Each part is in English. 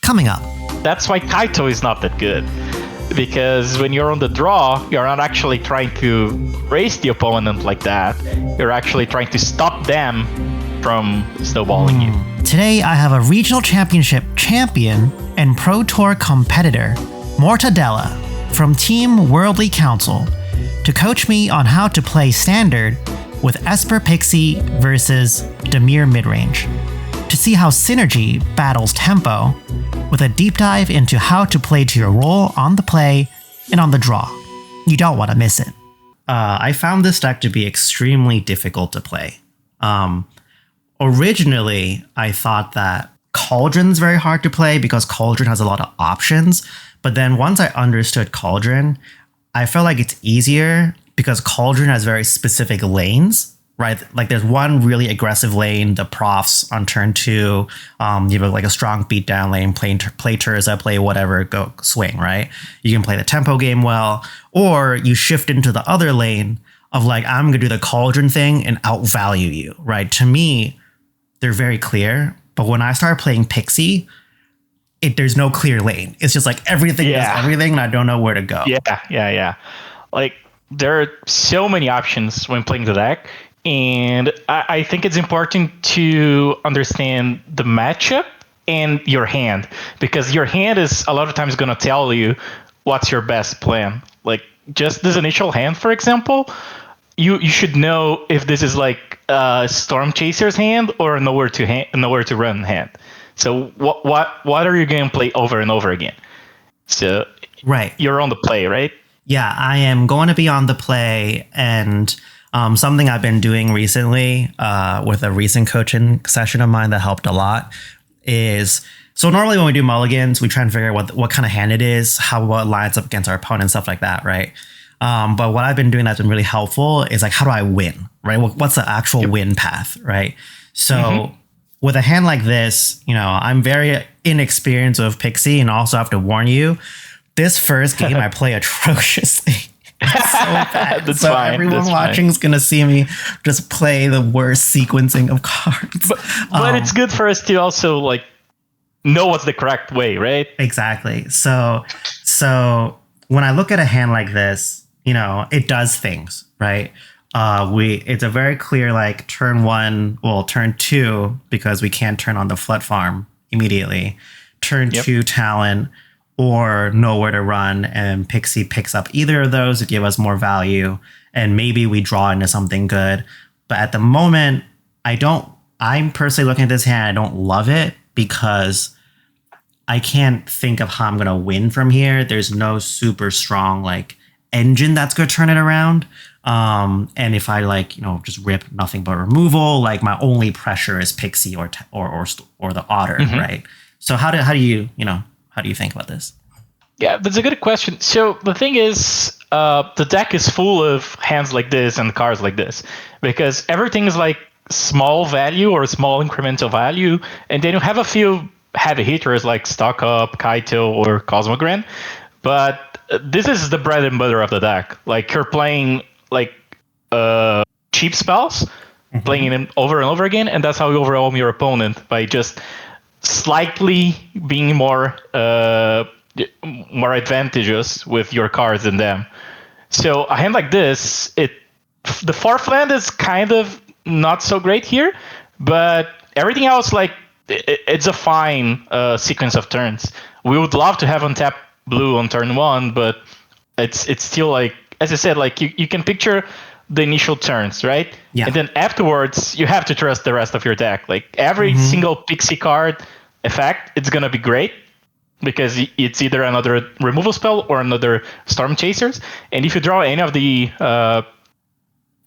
coming up. That's why Kaito is not that good. Because when you're on the draw, you're not actually trying to raise the opponent like that. You're actually trying to stop them from snowballing you. Today, I have a regional championship champion and Pro Tour competitor, Mortadella, from Team Worldly Council, to coach me on how to play Standard with Esper Pixie versus Dimir Midrange, to see how Synergy battles Tempo, with a deep dive into how to play to your role on the play and on the draw. You don't want to miss it. I found this deck to be extremely difficult to play. Originally, I thought that Cauldron's very hard to play because Cauldron has a lot of options. But then once I understood Cauldron, I felt like it's easier because Cauldron has very specific lanes, right? Like there's one really aggressive lane, the profs on turn 2. You have like a strong beatdown lane, play Terza, play whatever, go swing, right? You can play the tempo game well, or you shift into the other lane of like, I'm going to do the Cauldron thing and outvalue you, right? To me, they're very clear. But when I started playing Pixie, there's no clear lane. It's just like everything does everything, and I don't know where to go. Yeah. Like there are so many options when playing the deck, and I think it's important to understand the matchup and your hand, because your hand is a lot of times going to tell you what's your best plan. Like just this initial hand, for example, you should know if this is like a Storm Chaser's hand or a nowhere to run hand. So what are you going to play over and over again? So right, you're on the play, right? Yeah, I am going to be on the play, and something I've been doing recently with a recent coaching session of mine that helped a lot is, so normally when we do mulligans, we try and figure out what kind of hand it is, what lines up against our opponent, stuff like that, right? But what I've been doing that's been really helpful is like, how do I win, right? What's the actual win path, right? So with a hand like this, I'm very inexperienced with Pixie, and also have to warn you, this first game I play atrociously. It's so bad. That's so fine. Everyone watching is going to see me just play the worst sequencing of cards. But it's good for us to also like know what's the correct way, right? Exactly. So when I look at a hand like this, it does things, right? It's a very clear like turn 2, because we can't turn on the flood farm immediately. Turn 2 Talon or nowhere to run, and Pixie picks up either of those to give us more value, and maybe we draw into something good. But at the moment, I'm personally looking at this hand, I don't love it because I can't think of how I'm going to win from here. There's no super strong like engine that's going to turn it around. And if I just rip nothing but removal, like my only pressure is Pixie or the Otter, right? So how do you think about this? Yeah, that's a good question. So the thing is, the deck is full of hands like this and cards like this, because everything is like small value or small incremental value, and then you have a few heavy hitters like Stock Up, Kaito, or Cosmogran. But this is the bread and butter of the deck. Like you're playing like cheap spells, playing them over and over again, and that's how you overwhelm your opponent, by just slightly being more advantageous with your cards than them. So a hand like this, the fourth land is kind of not so great here, but everything else, like it's a fine sequence of turns. We would love to have untap blue on turn 1, but it's still like, as I said, like you can picture the initial turns, right? Yeah. And then afterwards, you have to trust the rest of your deck. Like every single Pixie card effect, it's gonna be great because it's either another removal spell or another Storm Chasers. And if you draw any of the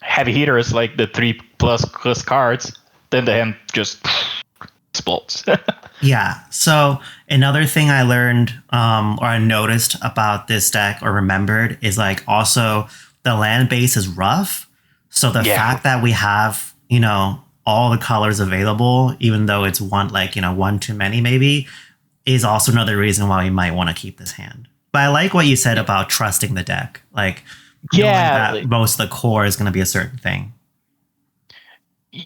heavy hitters, like the 3+ cards, then the hand just explodes. Yeah. So another thing I learned or I noticed about this deck or remembered is like also the land base is rough. So the fact that we have, all the colors available, even though it's one too many maybe, is also another reason why we might want to keep this hand. But I like what you said about trusting the deck. Like, knowing that most of the core is going to be a certain thing.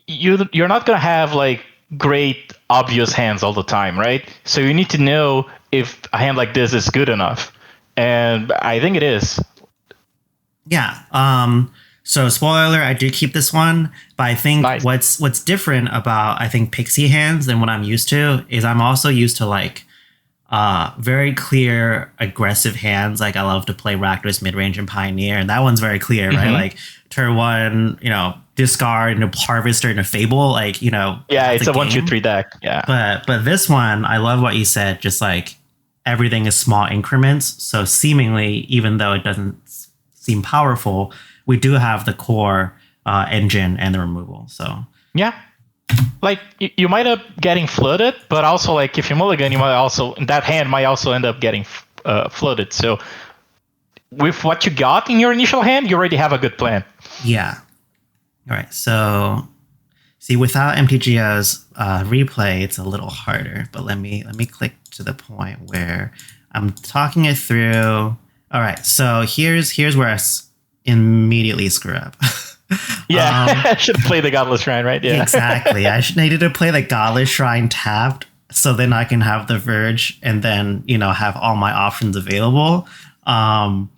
You're not going to have like great obvious hands all the time, right? So you need to know if a hand like this is good enough, and I think it is. Yeah. So spoiler alert, I do keep this one, but I think Nice. what's different about I think pixie hands than what I'm used to is I'm also used to like very clear aggressive hands. Like I love to play Rakdos, Midrange, and Pioneer, and that one's very clear, right? Like turn one, discard and a Harvester and a Fable, like Yeah, it's a game. 1-2-3 deck. Yeah, But this one, I love what you said. Just like everything is small increments, so seemingly, even though it doesn't seem powerful, we do have the core engine and the removal. So yeah. Like you might end up getting flooded, but also like if you mulligan, you might also that hand might also end up getting flooded. So with what you got in your initial hand, you already have a good plan. Yeah. All right. So see, without MTGO's replay, it's a little harder. But let me click to the point where I'm talking it through. All right. So here's where I immediately screw up. Yeah, I should play the Godless Shrine, right? Yeah, exactly. I needed to play the Godless Shrine tapped, so then I can have the Verge, and then have all my options available. But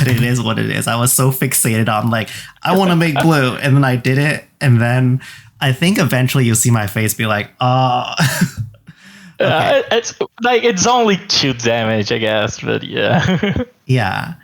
it is what it is. I was so fixated on like I want to make blue, and then I did it, and then I think eventually you'll see my face be like, oh. Okay. It's like it's only 2 damage, I guess, but yeah. Yeah.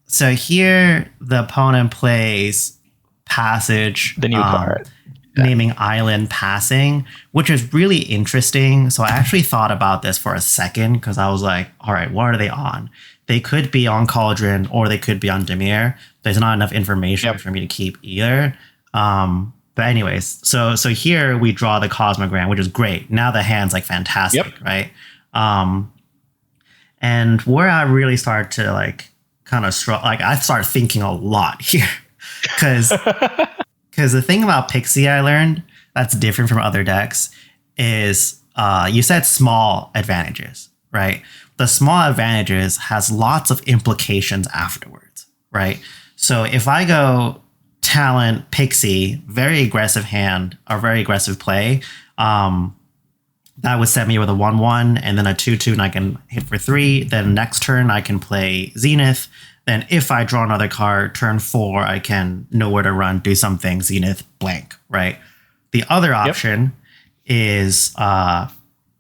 So here the opponent plays Passage, the new card, naming Island Passing, which is really interesting. So I actually thought about this for a second because I was like, all right, what are they on? They could be on Cauldron or they could be on Dimir. There's not enough information for me to keep either. But anyways, so here we draw the Cosmogram, which is great. Now the hand's like fantastic, right? And where I really started to like kind of like I started thinking a lot here because the thing about Pixie I learned that's different from other decks is you said small advantages, right? The small advantages has lots of implications afterwards, right? So if I go Talent Pixie, very aggressive hand or very aggressive play, that would set me with a 1/1 and then a 2/2, and I can hit for 3. Then next turn I can play Zenith. Then if I draw another card, turn 4, I can know where to run, do something, Zenith, blank, right? The other option is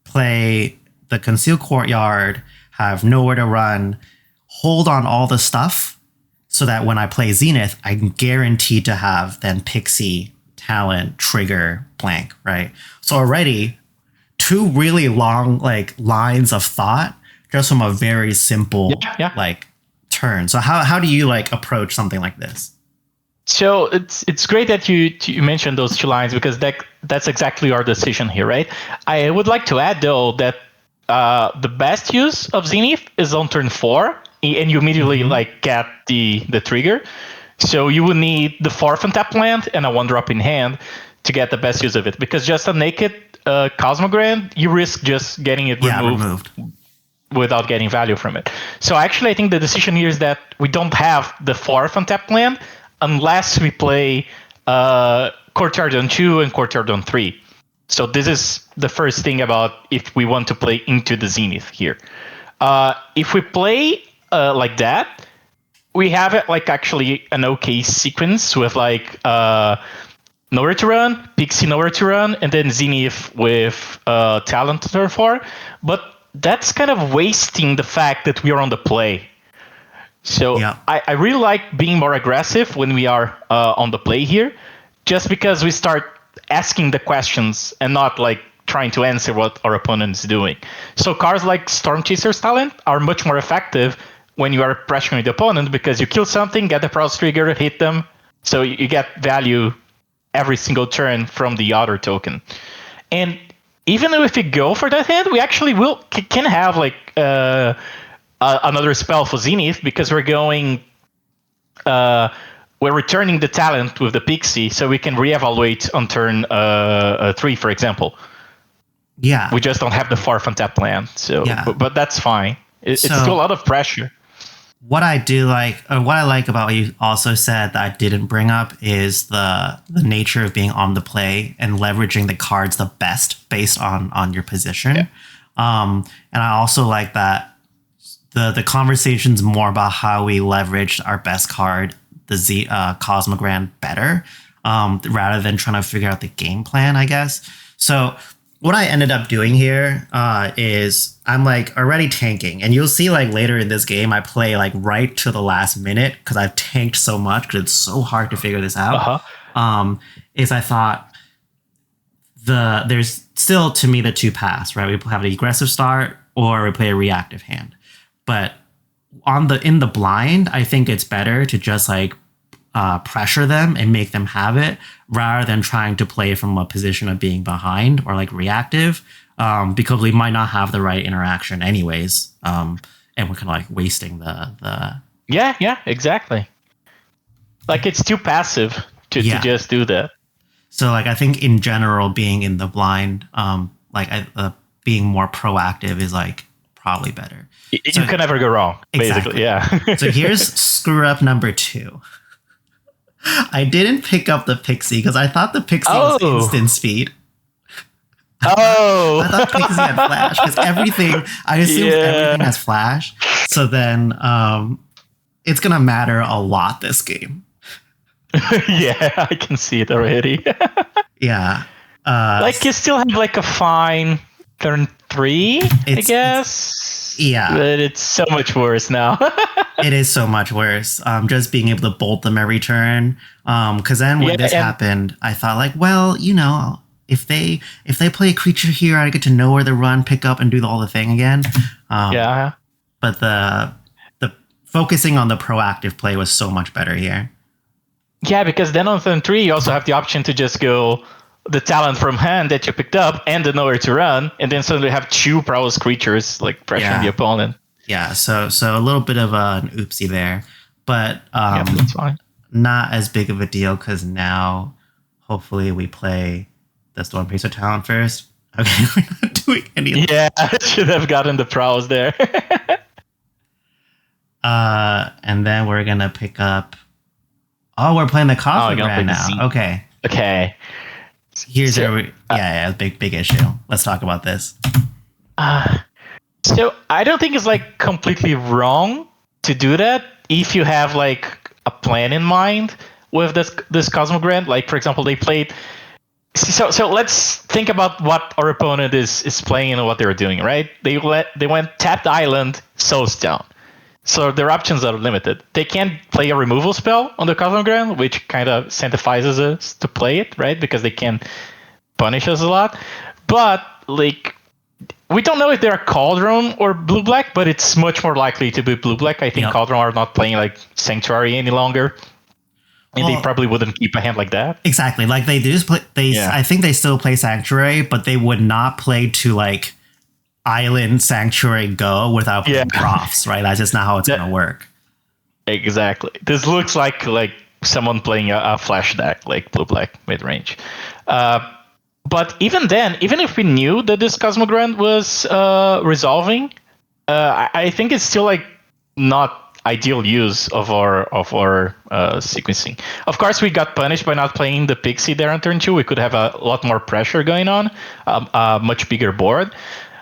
play the Concealed Courtyard, have nowhere to run, hold on all the stuff, so that when I play Zenith, I'm guaranteed to have then Pixie, Talent, Trigger, blank, right? So already 2 really long like lines of thought just from a very simple like turn. So how do you like approach something like this? So it's great that you mentioned those 2 lines because that's exactly our decision here, right? I would like to add though that the best use of Zenith is on turn 4, and you immediately like get the trigger. So you will need the 4th untap land and a 1-drop in hand to get the best use of it, because just a naked Cosmogram, you risk just getting it removed without getting value from it. So actually, I think the decision here is that we don't have the 4th untap land unless we play Courtyard on 2 and Courtyard on 3. So this is the first thing about if we want to play into the Zenith here. If we play like that, we have it like actually an okay sequence with like Nowhere to Run, Pixie Nowhere to Run, and then Zenith with Talent turn 4. But that's kind of wasting the fact that we are on the play. So I really like being more aggressive when we are on the play here, just because we start asking the questions and not like trying to answer what our opponent is doing. So cards like Storm Chaser's Talent are much more effective when you are pressuring the opponent, because you kill something, get the Pros trigger, hit them, so you get value every single turn from the other token. And even if we go for that hand, we actually can have like another spell for Zenith, because we're going we're returning the Talent with the Pixie, so we can reevaluate on turn 3, for example. Yeah, we just don't have the 4th untap land, so but that's fine. It's still a lot of pressure. what I do like, or what I like about what you also said that I didn't bring up is the nature of being on the play and leveraging the cards the best based on your position. Yeah. And I also like that the conversation's more about how we leveraged our best card, the Cosmogrand, better, rather than trying to figure out the game plan, I guess. So what I ended up doing here is I'm like already tanking, and you'll see like later in this game I play like right to the last minute because I've tanked so much because it's so hard to figure this out. Is I thought there's still to me the two paths, right? We have an aggressive start or we play a reactive hand, but in the blind, I think it's better to just like pressure them and make them have it rather than trying to play from a position of being behind or like reactive, because we might not have the right interaction anyways, and we're kind of like wasting the Yeah, exactly. Like it's too passive to just do that. So like I think in general being in the blind, being more proactive is like probably better. You can never go wrong, basically. Exactly. Yeah. So here's screw up number 2. I didn't pick up the Pixie because I thought the Pixie was instant speed. Oh. I thought Pixie had flash because I assumed everything has flash. So then it's going to matter a lot this game. Yeah, I can see it already. Yeah. Like you still have like a fine turn 3, I guess. Yeah. But it's so much worse now. It is so much worse. Just being able to bolt them every turn. Because then when this happened, I thought like, well, if they play a creature here, I get to know where to run, pick up, and do all the thing again. But the focusing on the proactive play was so much better here. Yeah, because then on turn 3, you also have the option to just go the talent from hand that you picked up and the nowhere to run, and then suddenly have 2 prowess creatures like pressuring the opponent. Yeah, so a little bit of an oopsie there, but that's fine. Not as big of a deal because now hopefully we play the Stormchaser talent first. Okay, we're not doing any. Yeah, I should have gotten the prowess there. And then we're gonna pick up. Oh, we're playing the Cosmogrand now. Okay. Here's big issue. Let's talk about this. So I don't think it's like completely wrong to do that if you have like a plan in mind with this Cosmogrand. Like for example, they played. So let's think about what our opponent is playing and what they're doing. Right? They went tapped island, Soulstone. So their options are limited. They can't play a removal spell on the Cosmogrand, which kind of incentivizes us to play it, right? Because they can punish us a lot. But like, we don't know if they're Cauldron or blue-black, but it's much more likely to be blue-black. I think Cauldron are not playing like Sanctuary any longer. And they probably wouldn't keep a hand like that. Exactly. Like they do play. I think they still play Sanctuary, but they would not play to like Island Sanctuary Go without playing profs, right? That's just not how it's gonna work. Exactly. This looks like someone playing a flash deck, like blue-black mid-range. But even then, even if we knew that this Cosmogrand was resolving, I think it's still like not ideal use of our sequencing. Of course, we got punished by not playing the Pixie there on turn 2. We could have a lot more pressure going on, a much bigger board.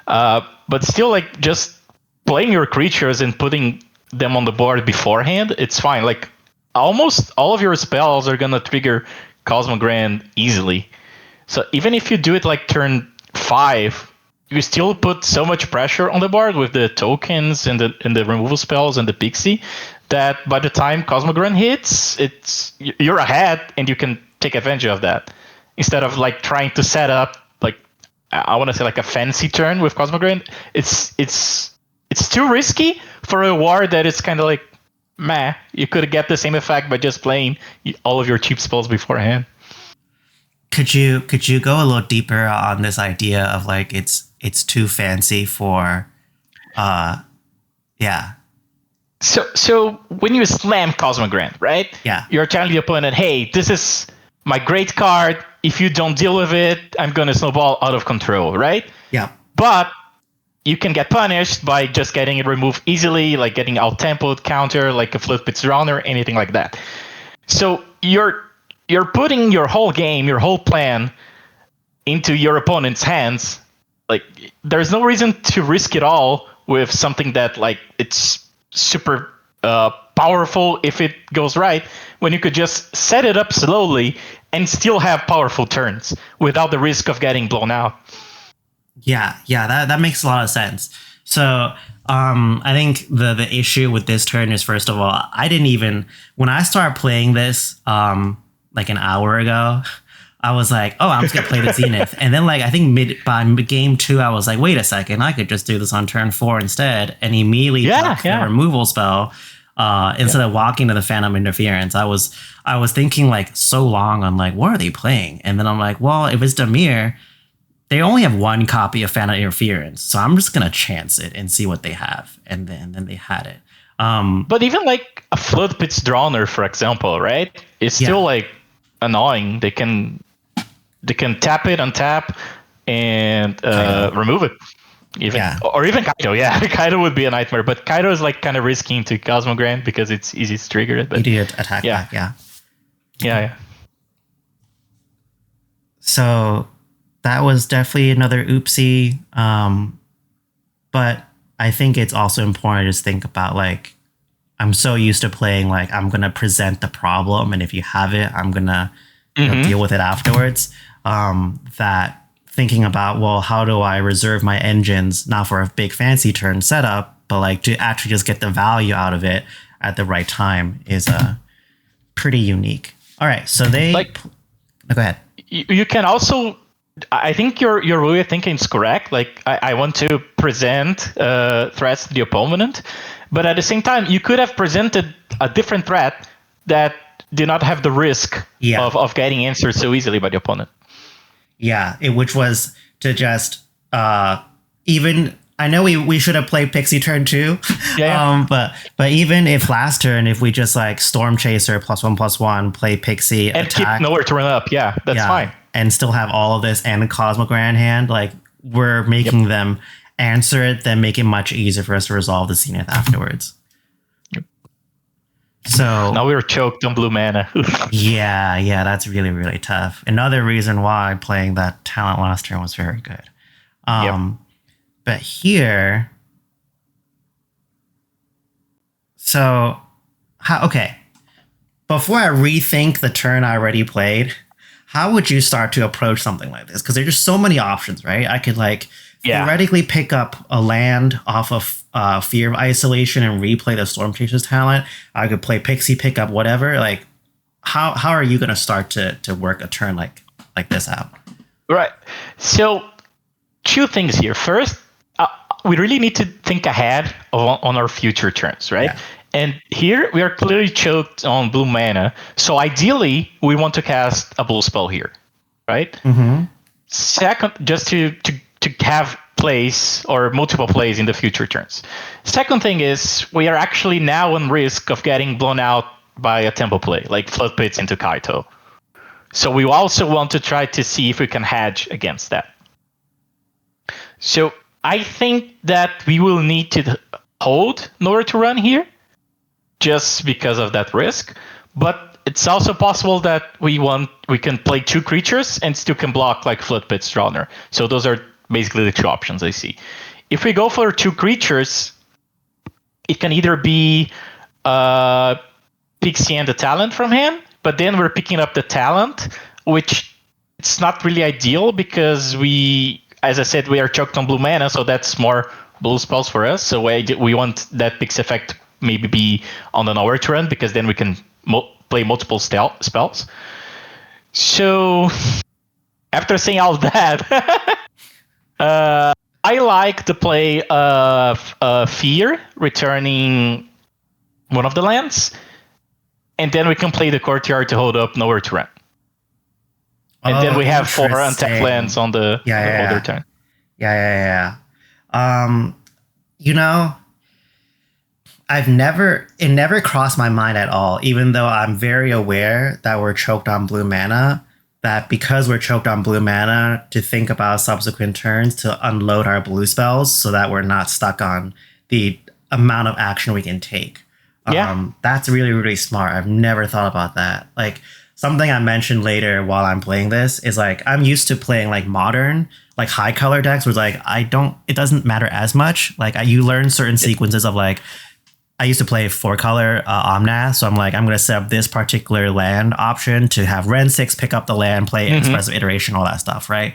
But still, like just playing your creatures and putting them on the board beforehand, it's fine. Like almost all of your spells are gonna trigger Cosmogrand easily. So even if you do it like turn 5, you still put so much pressure on the board with the tokens and the removal spells and the Pixie that by the time Cosmogrand hits, you're ahead and you can take advantage of that instead of like trying to set up. I want to say like a fancy turn with Cosmogrand. It's too risky for a war that it's kind of like meh. You could get the same effect by just playing all of your cheap spells beforehand. Could you go a little deeper on this idea of like it's too fancy for So when you slam Cosmogrand, right? Yeah. You're telling the opponent, hey, this is my great card. If you don't deal with it, I'm going to snowball out of control, right? Yeah. But you can get punished by just getting it removed easily, like getting out-tempoed counter, like a Floodpits Drowner, anything like that. So you're putting your whole game, your whole plan into your opponent's hands. Like, there's no reason to risk it all with something that, like, it's super powerful if it goes right, when you could just set it up slowly and still have powerful turns without the risk of getting blown out. Yeah, that makes a lot of sense. So I think the issue with this turn is, first of all, I didn't even, when I started playing this like an hour ago, I was like, oh, I'm just gonna play the Zenith. And then, like, I think by game 2, I was like, wait a second, I could just do this on turn 4 instead, and immediately took the removal spell instead of walking to the Phantom Interference. I was thinking like so long on like, what are they playing? And then I'm like, well, if it's Dimir, they only have one copy of Phantom Interference, so I'm just gonna chance it and see what they have. And then they had it. But even like a Floodpits Drowner, for example, right? It's still like annoying. They can tap it, untap, and remove it. Or even Kaido. Yeah, Kaido would be a nightmare. But Kaido is like kind of risky into Cosmogrant because it's easy to trigger it. But idiot attack. Yeah. So that was definitely another oopsie. But I think it's also important to just think about, like, I'm so used to playing, like, I'm going to present the problem, and if you have it, I'm going to deal with it afterwards. That thinking about, well, how do I reserve my engines, not for a big fancy turn setup, but like to actually just get the value out of it at the right time is pretty unique. All right, so they... go ahead. You can also... I think your way of thinking is correct. Like, I want to present threats to the opponent, but at the same time, you could have presented a different threat that did not have the risk of getting answered so easily by the opponent. Yeah, which was to just even... I know we should have played Pixie turn 2, but even if last turn, if we just like Storm Chaser +1/+1, play Pixie, and attack, keep nowhere to run up, that's fine. And still have all of this and Cosmogrant in hand, like, we're making them answer it, then make it much easier for us to resolve the Zenith afterwards. So now we were choked on blue mana. yeah, that's really, really tough. Another reason why playing that talent last turn was very good. But here, so okay. Before I rethink the turn I already played, how would you start to approach something like this? Because there's just so many options, right? I could theoretically pick up a land off of Fear of Isolation and replay the Storm Chaser's talent. I could play Pixie, pick up whatever. Like, how are you going to start to work a turn like this out? Right. So, 2 things here. First, we really need to think ahead on our future turns, right? Yeah. And here we are clearly choked on blue mana. So ideally, we want to cast a blue spell here, right? Mm-hmm. Second, just to have plays or multiple plays in the future turns. Second thing is, we are actually now on risk of getting blown out by a tempo play, like Floodpits into Kaito. So we also want to try to see if we can hedge against that. So I think that we will need to hold nowhere to run here, just because of that risk. But it's also possible that we can play 2 creatures and still can block like Floodpits Drowner. So those are basically the 2 options I see. If we go for 2 creatures, it can either be Pixie and the talent from hand, but then we're picking up the talent, which it's not really ideal because as I said, we are choked on blue mana, so that's more blue spells for us. So we want that Pixie effect maybe be on an hour turn, because then we can play multiple spells. So after saying all that, I like to play Fear, returning one of the lands, and then we can play the Courtyard to hold up nowhere to run. And then we have 4 untapped lands on the other turn. Yeah. You know, it never crossed my mind at all, even though I'm very aware that we're choked on blue mana. that because we're choked on blue mana, to think about subsequent turns to unload our blue spells so that we're not stuck on the amount of action we can take. Yeah. That's really, really smart. I've never thought about that. Like, something I mentioned later while I'm playing this is like, I'm used to playing like modern, like high color decks where it's like, it doesn't matter as much. Like, you learn certain sequences of like, I used to play 4-color Omnath, so I'm like, I'm going to set up this particular land option to have Ren 6 pick up the land, play expressive iteration, all that stuff, right?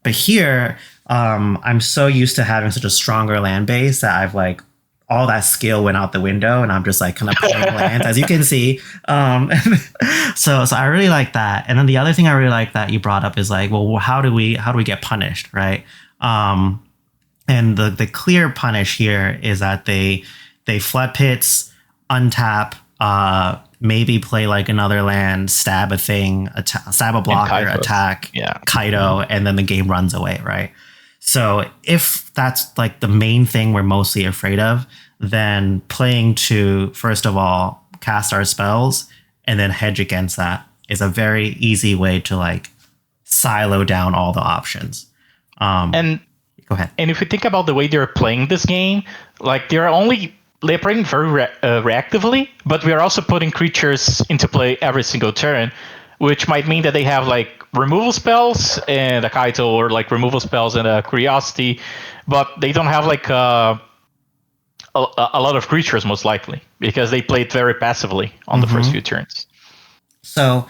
But here, I'm so used to having such a stronger land base that I've like, all that skill went out the window, and I'm just like kind of playing lands, as you can see. So I really like that. And then the other thing I really like that you brought up is like, well, how do we get punished, right? And the clear punish here is that they flood pits, untap, maybe play like another land, stab a thing, stab a blocker, attack, Kaido, and then the game runs away, right? So if that's like the main thing we're mostly afraid of, then playing to, first of all, cast our spells and then hedge against that is a very easy way to like silo down all the options. And go ahead. And if you think about the way they're playing this game, like they're playing very reactively, but we are also putting creatures into play every single turn, which might mean that they have like removal spells and a Kaito, or like removal spells and a Curiosity, but they don't have like a lot of creatures, most likely, because they played very passively on the first few turns. So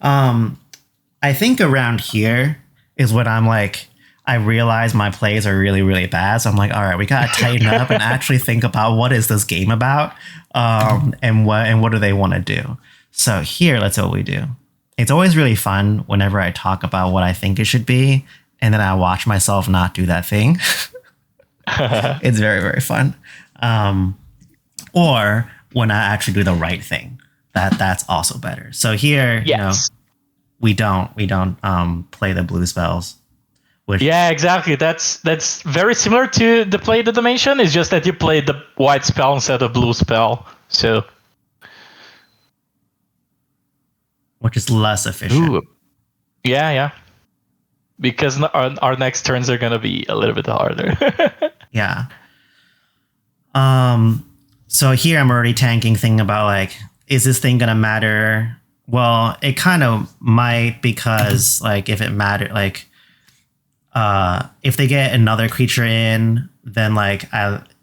I think around here is what I'm like, I realize my plays are really, really bad. So I'm like, all right, we got to tighten up and actually think about what is this game about, and what do they want to do. So here, let's see what we do. It's always really fun whenever I talk about what I think it should be, and then I watch myself not do that thing. It's very, very fun. Or when I actually do the right thing, that's also better. So here, we don't play the blue spells. Yeah, exactly. That's very similar to the play that I mentioned. It's just that you played the white spell instead of blue spell. So, which is less efficient. Ooh. Yeah. Because our next turns are gonna be a little bit harder. Yeah. So here I'm already tanking thing about like, is this thing gonna matter? Well, it kind of might, because like if it mattered, like if they get another creature in, then like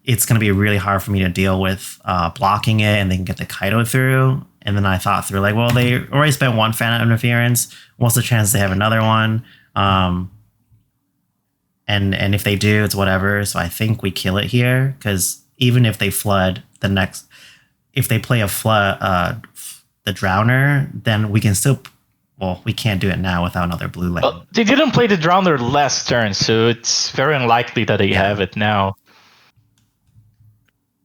it's gonna be really hard for me to deal with blocking it, and they can get the Kaido through. And then I thought through like, well, they already spent one Phantom Interference. What's the chance they have another one? And if they do, it's whatever. So I think we kill it here, because even if they flood if they play a flood, the Drowner, then we can still. Well, we can't do it now without another blue land. Well, they didn't play the Drowner last turn, so it's very unlikely that they have it now.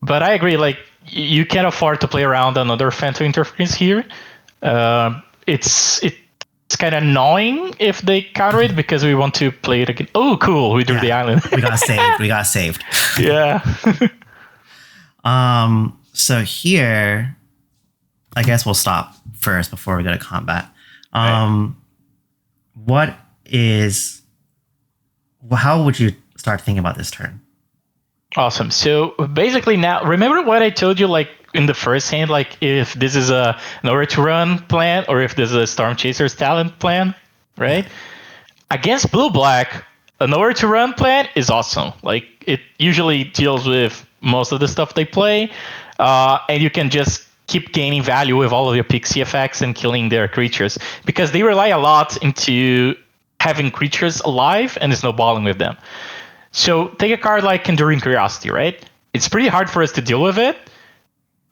But I agree, like, you can't afford to play around another Phantom Interference here. It's kind of annoying if they counter it, because we want to play it again. Oh, cool, we drew the island. We got saved. Yeah. So here, I guess we'll stop first before we go to combat. How would you start thinking about this turn? Awesome. So basically now, remember what I told you, like in the first hand, like if this is a Nowhere to Run plan, or if this is a Storm Chaser's Talent plan, right? Against blue-black, a Nowhere to Run plan is awesome. Like it usually deals with most of the stuff they play, and you can just keep gaining value with all of your pixie effects and killing their creatures, because they rely a lot into having creatures alive and snowballing with them. So take a card like Enduring Curiosity, right? It's pretty hard for us to deal with it,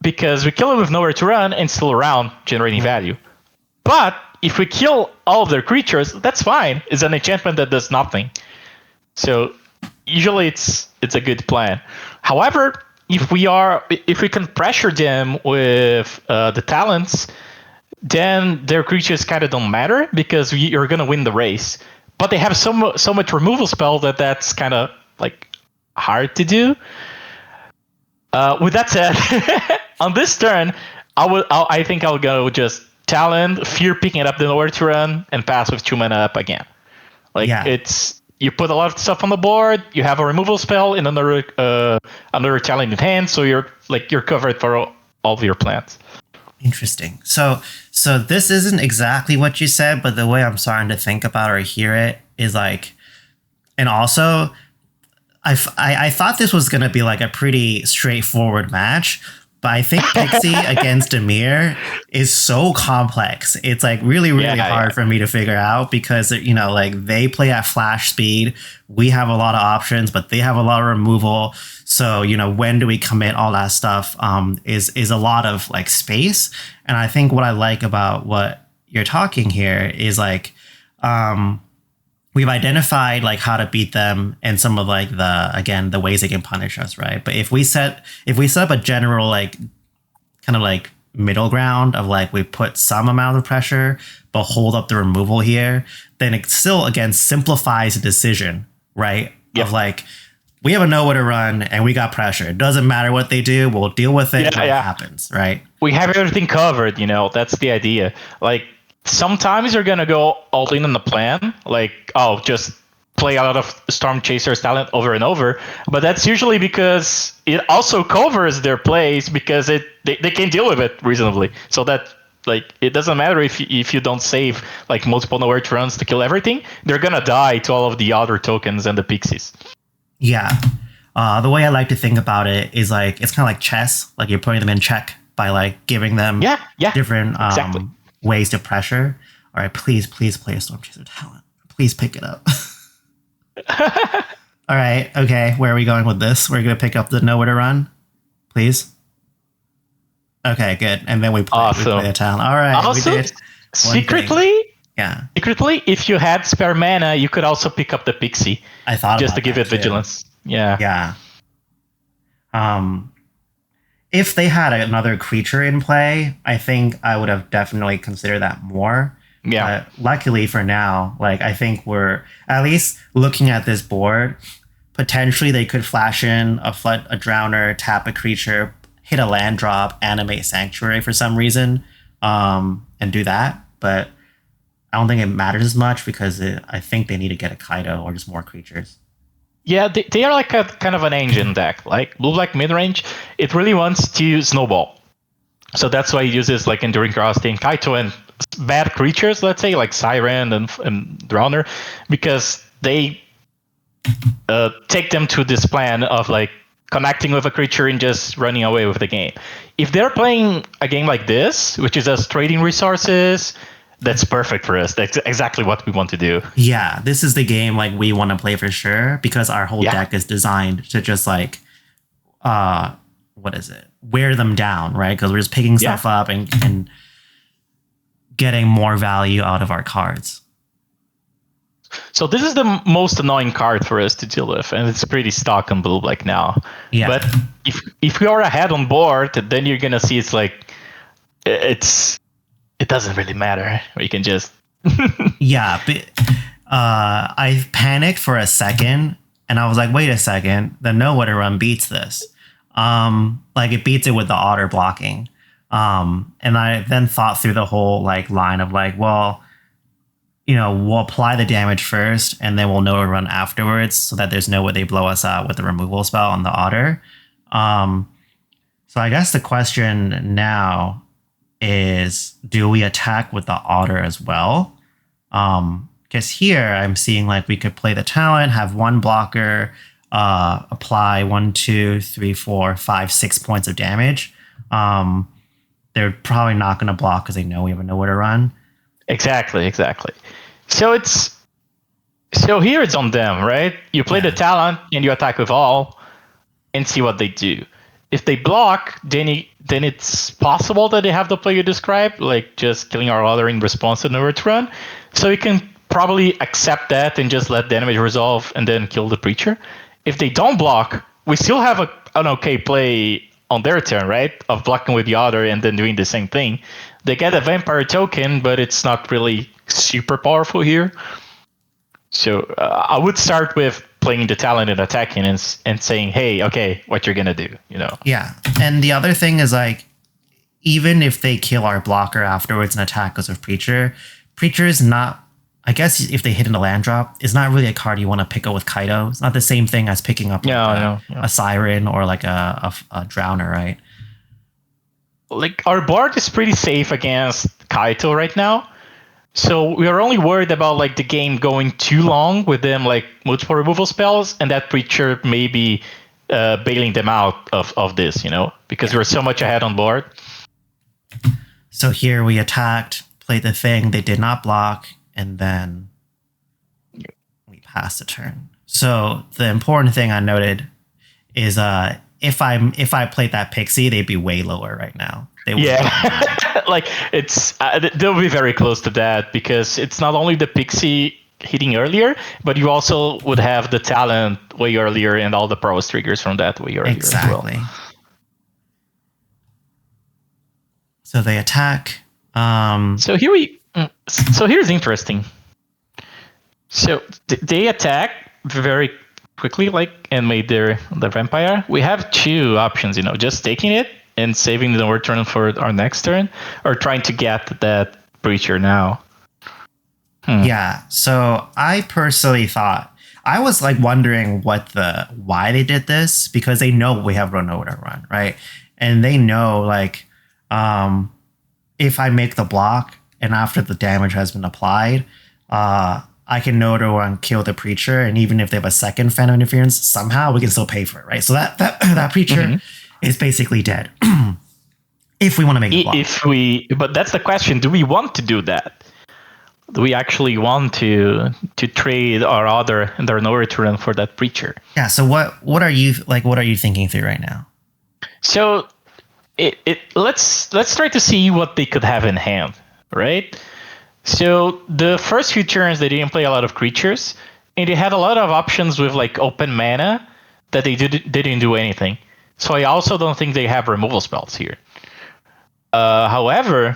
because we kill it with Nowhere to Run and still around generating value. But if we kill all of their creatures, that's fine. It's an enchantment that does nothing. So usually it's a good plan. However, if we can pressure them with the talents, then their creatures kind of don't matter, because you're gonna win the race. But they have so much removal spell that's kind of like hard to do. With that said, on this turn, I think I'll go just talent, fear picking it up, then nowhere to run, and pass with 2 mana up again. Like it's you put a lot of stuff on the board. You have a removal spell in another talent in hand, so you're covered for all of your plans. Interesting. So this isn't exactly what you said, but the way I'm starting to think about or hear it is like, and also, I thought this was gonna be like a pretty straightforward match, but I think Pixie against Dimir is so complex. It's like really hard for me to figure out because like they play at flash speed. We have a lot of options, but they have a lot of removal. So when do we commit all that stuff? Is a lot of like space. And I think what I like about what you're talking here is like, we've identified like how to beat them and some of like the ways they can punish us, right? But if we set up a general like kind of like middle ground of like we put some amount of pressure but hold up the removal here, then it still again simplifies the decision, right? Yep. Of like we have a nowhere to run and we got pressure. It doesn't matter what they do, we'll deal with it when it happens, right? We have everything covered, that's the idea. Like sometimes you're gonna go all in on the plan, like just play a lot of Storm Chaser's talent over and over, but that's usually because it also covers their plays because they can deal with it reasonably. So that like it doesn't matter if you don't save like multiple nowhere runs to kill everything, they're gonna die to all of the other tokens and the pixies. Yeah, the way I like to think about it is like it's kind of like chess, like you're putting them in check by like giving them different exactly. ways to pressure. All right, please play a Storm Chaser talent. Please pick it up. All right, okay, where are we going with this? We're going to pick up the nowhere to run, please. Okay, good. And then we play the talent. All right, also, we did secretly, if you had spare mana, you could also pick up the Pixie. I thought just to give it vigilance. Yeah. If they had another creature in play, I think I would have definitely considered that more. Yeah. But luckily for now, like I think we're at least looking at this board. Potentially, they could flash in a Drowner, tap a creature, hit a land drop, animate Sanctuary for some reason, and do that. But I don't think it matters as much because I think they need to get a Kaido or just more creatures. Yeah, they are like a kind of an engine deck. Like blue-black mid-range, it really wants to snowball. So that's why it uses like Enduring Crossing and Kaito and bad creatures, let's say, like Siren and Drowner, because they take them to this plan of like connecting with a creature and just running away with the game. If they're playing a game like this, which is us trading resources, that's perfect for us. That's exactly what we want to do. Yeah, this is the game like we want to play for sure because our whole deck is designed to just like, wear them down, right? Because we're just picking stuff up and getting more value out of our cards. So this is the most annoying card for us to deal with, and it's pretty stock on blue-black now. Yeah. But if we are ahead on board, then you're gonna see it's like it doesn't really matter. You can just yeah. But, I panicked for a second, and I was like, "Wait a second, the nowhere to run beats this. Like it beats it with the otter blocking." And I then thought through the whole like line of like, well, we'll apply the damage first, and then we'll nowhere run afterwards, so that there's no way they blow us out with the removal spell on the otter. So I guess the question now is, do we attack with the otter as well? Because here I'm seeing like we could play the talent, have one blocker, apply 1, 2, 3, 4, 5, 6 points of damage. They're probably not going to block because they know we have nowhere to run. Exactly. So here it's on them, right? You play the talent and you attack with all and see what they do. If they block, then it's possible that they have the play you described, like just killing our other in response to nowhere to run. So you can probably accept that and just let damage resolve and then kill the preacher. If they don't block, we still have an okay play on their turn, right? Of blocking with the other and then doing the same thing. They get a vampire token, but it's not really super powerful here. So I would start with playing the talent and attacking and saying, hey, okay, what you're going to do, Yeah. And the other thing is like, even if they kill our blocker afterwards and attack us with Preacher, Preacher is not. I guess if they hit in a land drop, it's not really a card you want to pick up with Kaido. It's not the same thing as picking up a Siren or like a Drowner, right? Like our board is pretty safe against Kaito right now. So we are only worried about like the game going too long with them like multiple removal spells, and that Preacher maybe bailing them out of this, because we're so much ahead on board. So here we attacked, played the thing, they did not block, and then we passed the turn. So the important thing I noted is if I played that Pixie, they'd be way lower right now. Like it's they'll be very close to that, because it's not only the Pixie hitting earlier, but you also would have the talent way earlier and all the prowess triggers from that way earlier exactly. as well. So they attack. So here's interesting. So they attack very quickly, and made their vampire. We have two options, just taking it and saving the turn for our next turn, or trying to get that Preacher now. Yeah. So I personally thought, I was like wondering why they did this, because they know we have Reno to run, right? And they know if I make the block and after the damage has been applied, I can know to run kill the Preacher, and even if they have a second Phantom Interference, somehow we can still pay for it, right? So that Preacher is basically dead. If we want to make the block. But that's the question: do we want to do that? Do we actually want to trade their no return for that Preacher? Yeah. So what are you thinking through right now? So let's try to see what they could have in hand, right? So the first few turns they didn't play a lot of creatures, and they had a lot of options with like open mana that they didn't do anything. So I also don't think they have removal spells here. However,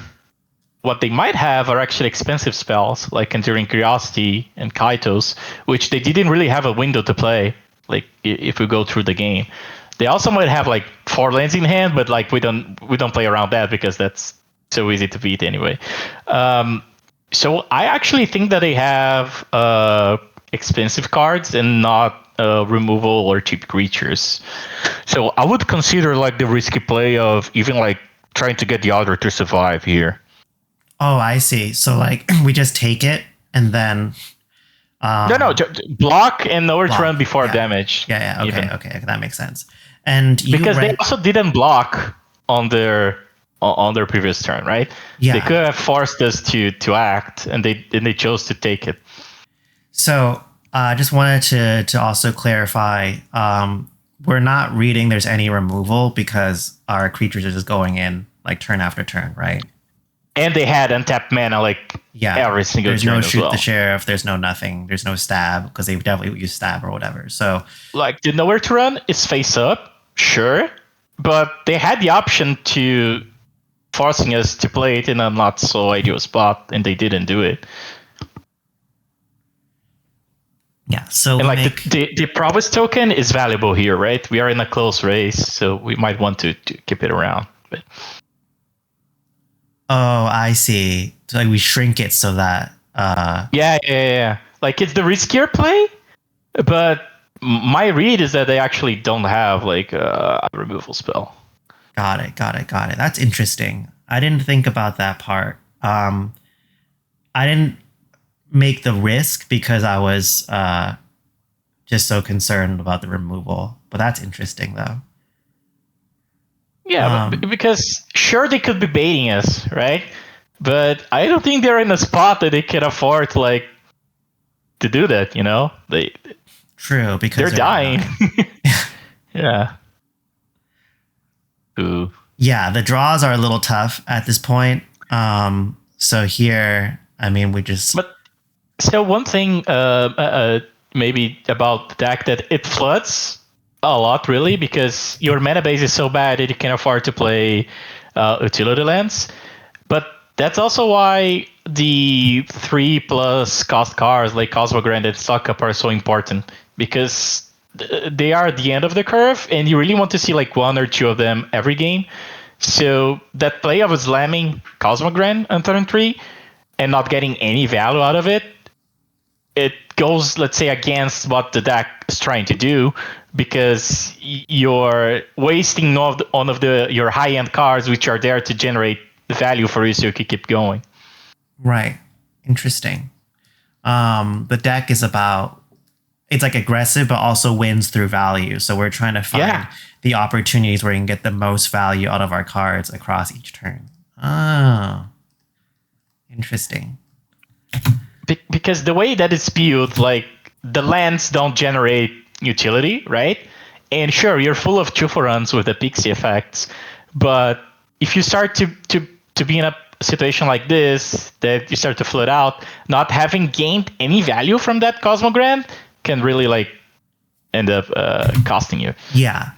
what they might have are actually expensive spells like Enduring Curiosity and Kaitos, which they didn't really have a window to play. Like if we go through the game, they also might have like 4 lands in hand, but like we don't play around that because that's so easy to beat anyway. So I actually think that they have expensive cards and not removal or cheap creatures. So I would consider like the risky play of even like trying to get the other to survive here. Oh, I see. So like we just take it and then block and no return before damage. Yeah. Okay, that makes sense. And because they also didn't block on their previous turn, right? Yeah. They could have forced us to act, and they chose to take it. So I just wanted to also clarify, we're not reading there's any removal because our creatures are just going in like turn after turn, right? And they had untapped mana every single there's turn. No as shoot well. The sheriff, there's no nothing, there's no stab, because they definitely use stab or whatever. So like the nowhere to run is face up, sure, but they had the option to forcing us to play it in a not so ideal spot, and they didn't do it. Yeah, so and like the prowess token is valuable here, right? We are in a close race, so we might want to keep it around. But oh, I see. So like we shrink it so that yeah. Like it's the riskier play, but my read is that they actually don't have like a removal spell. Got it. That's interesting. I didn't think about that part. I didn't make the risk because I was just so concerned about the removal. But that's interesting, though. Yeah, because sure they could be baiting us, right? But I don't think they're in a spot that they can afford to do that. True, because they're dying. Yeah. Ooh. Yeah, the draws are a little tough at this point. So here, I mean, we just. But so one thing, maybe about the deck, that it floods a lot, really, because your mana base is so bad that you can afford to play utility lands. But that's also why the 3+ cost cards like Cosmogrand and Stock Up are so important, because they are at the end of the curve, and you really want to see like 1 or 2 of them every game, So that play of slamming Cosmogran on turn 3 and not getting any value out of it, it goes, let's say, against what the deck is trying to do, because you're wasting one of your high-end cards, which are there to generate value for you so you can keep going. Right. Interesting. The deck is it's like aggressive, but also wins through value. So we're trying to find the opportunities where you can get the most value out of our cards across each turn. Oh, interesting. Because the way that it's built, like, the lands don't generate utility, right? And sure, you're full of 2-for-1s with the pixie effects, but if you start to be in a situation like this, that you start to float out, not having gained any value from that Cosmogram can really, like, end up costing you. Yeah.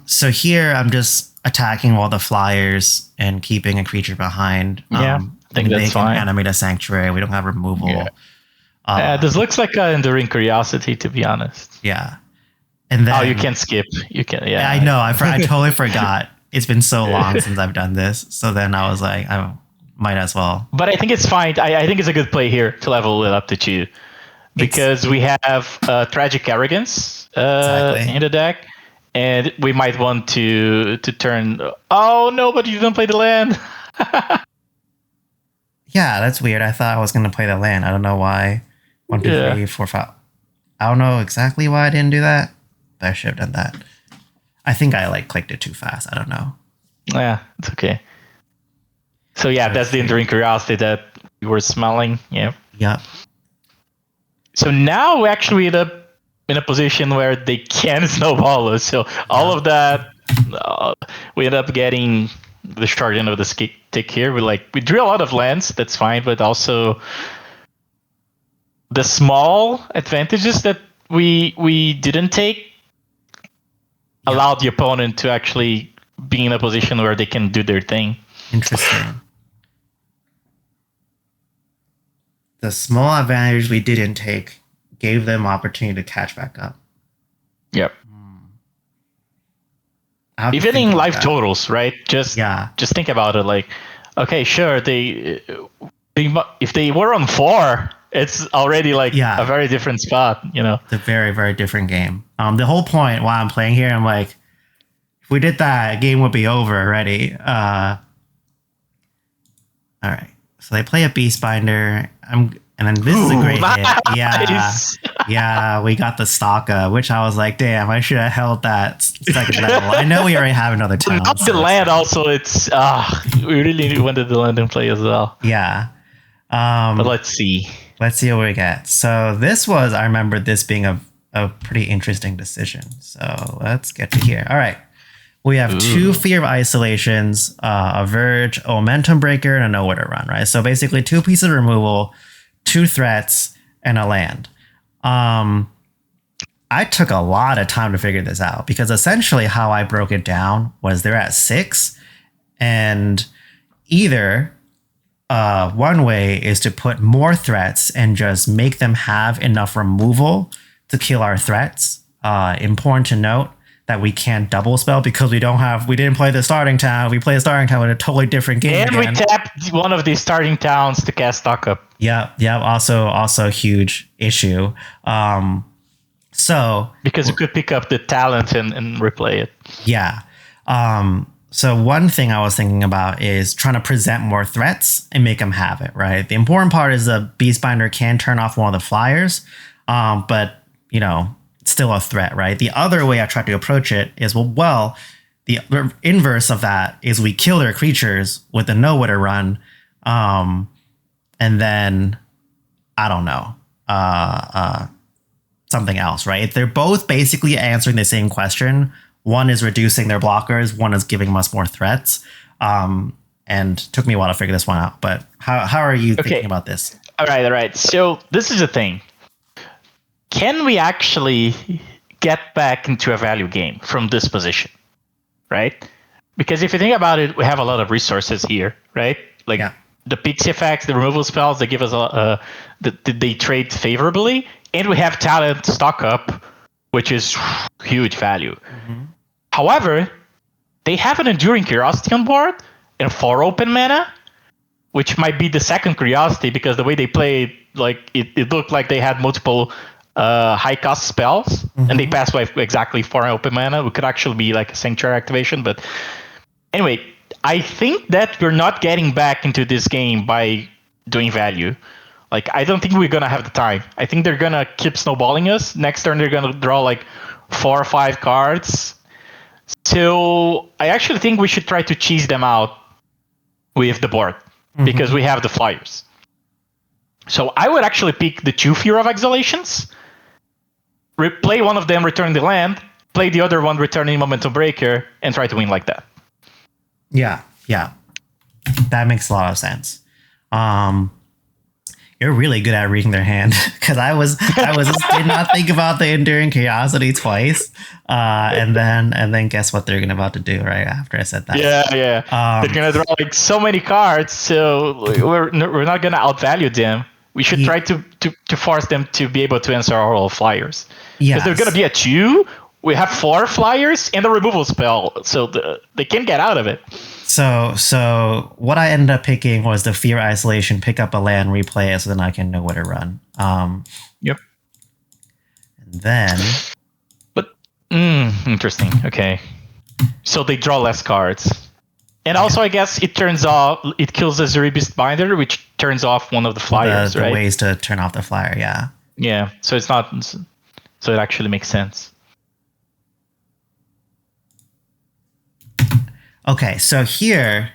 So here I'm just attacking all the flyers and keeping a creature behind. I think that's fine. Animate a sanctuary. We don't have removal. Yeah. This looks like an Enduring Curiosity, to be honest. Yeah. And then, you can skip. You can. Yeah. I know. I totally forgot. It's been so long since I've done this. So then I was like, I might as well. But I think it's fine. I think it's a good play here to level it up to 2. Because we have Tragic Arrogance in the deck. And we might want to turn... Oh, no, but you didn't play the land. Yeah, that's weird. I thought I was going to play the land. I don't know why. 1, 2, 3, 4, 5. I don't know exactly why I didn't do that, but I should have done that. I think I clicked it too fast. I don't know. Yeah, it's okay. So yeah, that's the Enduring Curiosity that we were smelling. Yeah. Yep. So now we actually end up in a position where they can snowball us. So all of that, we end up getting the short end of the stick here. We drew a lot of lands, that's fine, but also the small advantages that we didn't take allowed the opponent to actually be in a position where they can do their thing. Interesting. The small advantage we didn't take gave them opportunity to catch back up. Yep. Even in life totals, right? Just think about it. Like, okay, sure, they if they were on 4, it's already a very different spot. It's a very, very different game. The whole point while I'm playing here, I'm like, if we did that, game would be over already. All right, so they play a Beastbinder. And then this is a great hit. Yeah, we got the Stalker, which I was like, damn, I should have held that second level. I know we already have another time. Not the land also, it's we really wanted the land in play as well. Yeah. But let's see. Let's see what we get. So this was, I remember this being a pretty interesting decision. So let's get to here. All right. We have 2 Fear of Isolations, a Verge, a Momentum Breaker, and a Nowhere to Run, right? So basically 2 pieces of removal, 2 threats, and a land. I took a lot of time to figure this out, because essentially how I broke it down was they're at 6, and either one way is to put more threats and just make them have enough removal to kill our threats. Important to note that we can't double spell because we didn't play the starting town. We play a starting town with a totally different game. And we tapped one of these starting towns to cast Stock Up. Yeah. Also a huge issue. So because you could pick up the talent and replay it. Yeah. So one thing I was thinking about is trying to present more threats and make them have it, right? The important part is the Beastbinder can turn off one of the flyers, but it's still a threat, right? The other way I tried to approach it is, well, the inverse of that is we kill their creatures with the Nowhere to Run, and then I don't know, something else, right? They're both basically answering the same question. One is reducing their blockers, one is giving us more threats. And took me a while to figure this one out. But how are you thinking about this? All right. So this is the thing. Can we actually get back into a value game from this position, right? Because if you think about it, we have a lot of resources here, right? The pixie effects, the removal spells, they give us they trade favorably, and we have talent Stock Up, which is huge value. Mm-hmm. However, they have an Enduring Curiosity on board and 4 open mana, which might be the second Curiosity because the way they played, like it looked like they had multiple high cost spells, and they passed by exactly 4 open mana. It could actually be like a Sanctuary activation, but anyway, I think that we're not getting back into this game by doing value. Like, I don't think we're going to have the time. I think they're going to keep snowballing us. Next turn, they're going to draw like 4 or 5 cards. So I actually think we should try to cheese them out with the board because we have the flyers. So I would actually pick the 2 Fear of Exhalations, play one of them, return the land, play the other one, returning Momentum Breaker, and try to win like that. Yeah. That makes a lot of sense. You're really good at reading their hand because I did not think about the Enduring Curiosity twice, and then guess what they're about to do right after I said that. Yeah. They're gonna draw like so many cards, so we're not gonna outvalue them. We should try to force them to be able to answer all flyers. Yeah, because they're gonna be at 2. We have 4 flyers and a removal spell, so they can get out of it. So what I ended up picking was the Fear Isolation, pick up a land, replay it, so then I can know where to run. Yep. And then... But, interesting. Okay. So they draw less cards. And also, I guess it kills the Zeribist Binder, which turns off one of the flyers, right? The ways to turn off the flyer, yeah. Yeah, so it's not... So it actually makes sense. Okay, so here,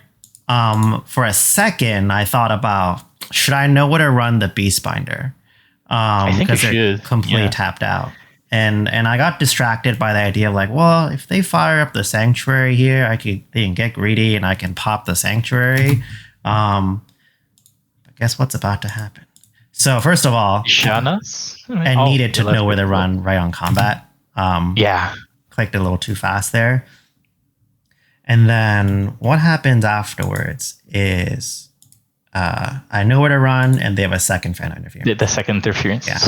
for a second, I thought about, should I know where to run the Beastbinder? I think because they're completely tapped out. And I got distracted by the idea of like, well, if they fire up the Sanctuary here, they can get greedy and I can pop the Sanctuary. But guess what's about to happen? So first of all, I needed to know where to run right on combat. Clicked a little too fast there. And then what happens afterwards is I know where to run, and they have a second Fan Interference. The second interference. Yeah.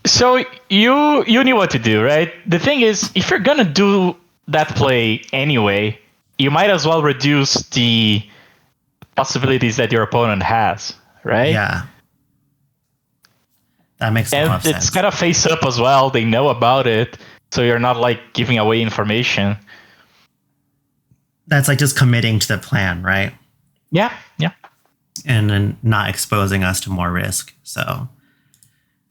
So you knew what to do, right? The thing is, if you're gonna do that play anyway, you might as well reduce the possibilities that your opponent has, right? Yeah. That makes a lot of sense. And it's kind of face up as well. They know about it. So you're not like giving away information. That's like just committing to the plan, right? Yeah. And then not exposing us to more risk. So,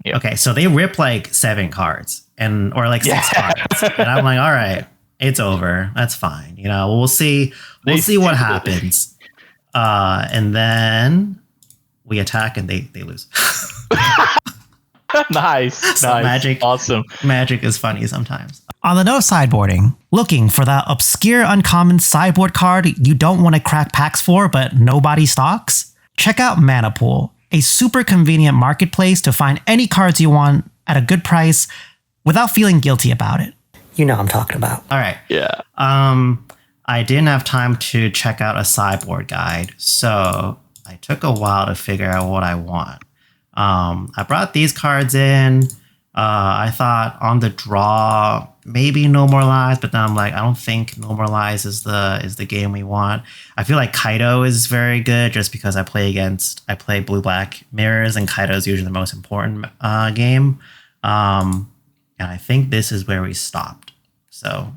Okay, so they rip like 7 cards or like 6 cards. And I'm like, all right, it's over. That's fine. We'll see what happens. And then we attack and they lose. Nice. Magic, awesome. Magic is funny sometimes. On the note of sideboarding, looking for that obscure uncommon sideboard card you don't want to crack packs for, but nobody stocks? Check out Mana Pool, a super convenient marketplace to find any cards you want at a good price without feeling guilty about it. You know what I'm talking about. All right. Yeah. I didn't have time to check out a sideboard guide, so I took a while to figure out what I want. I brought these cards in. I thought on the draw, maybe No More Lies, but then I'm like, I don't think No More Lies is the game we want. I feel like Kaido is very good just because I play blue-black mirrors, and Kaido is usually the most important game. And I think this is where we stopped. So,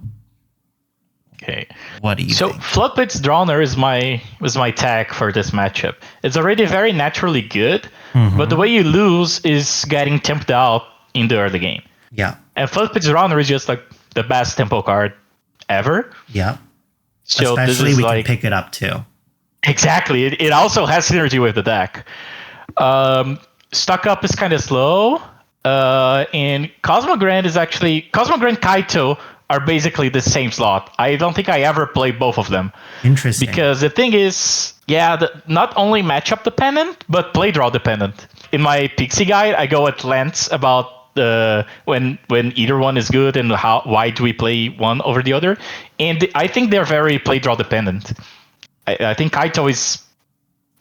okay. What do you think? Floodplate's Drowner was my tag for this matchup. It's already very naturally good, but the way you lose is getting temped out in the early game. Yeah. And Floodplate's Drowner is just like the best tempo card ever. Yeah. So especially we can pick it up too. Exactly. It also has synergy with the deck. Stock up is kind of slow. And Cosmogrand Kaito are basically the same slot. I don't think I ever play both of them. Interesting. Because the thing is, not only matchup dependent, but play draw dependent. In my Pixie guide, I go at lengths about when either one is good and why do we play one over the other. And I think they're very play draw dependent. I think Kaito is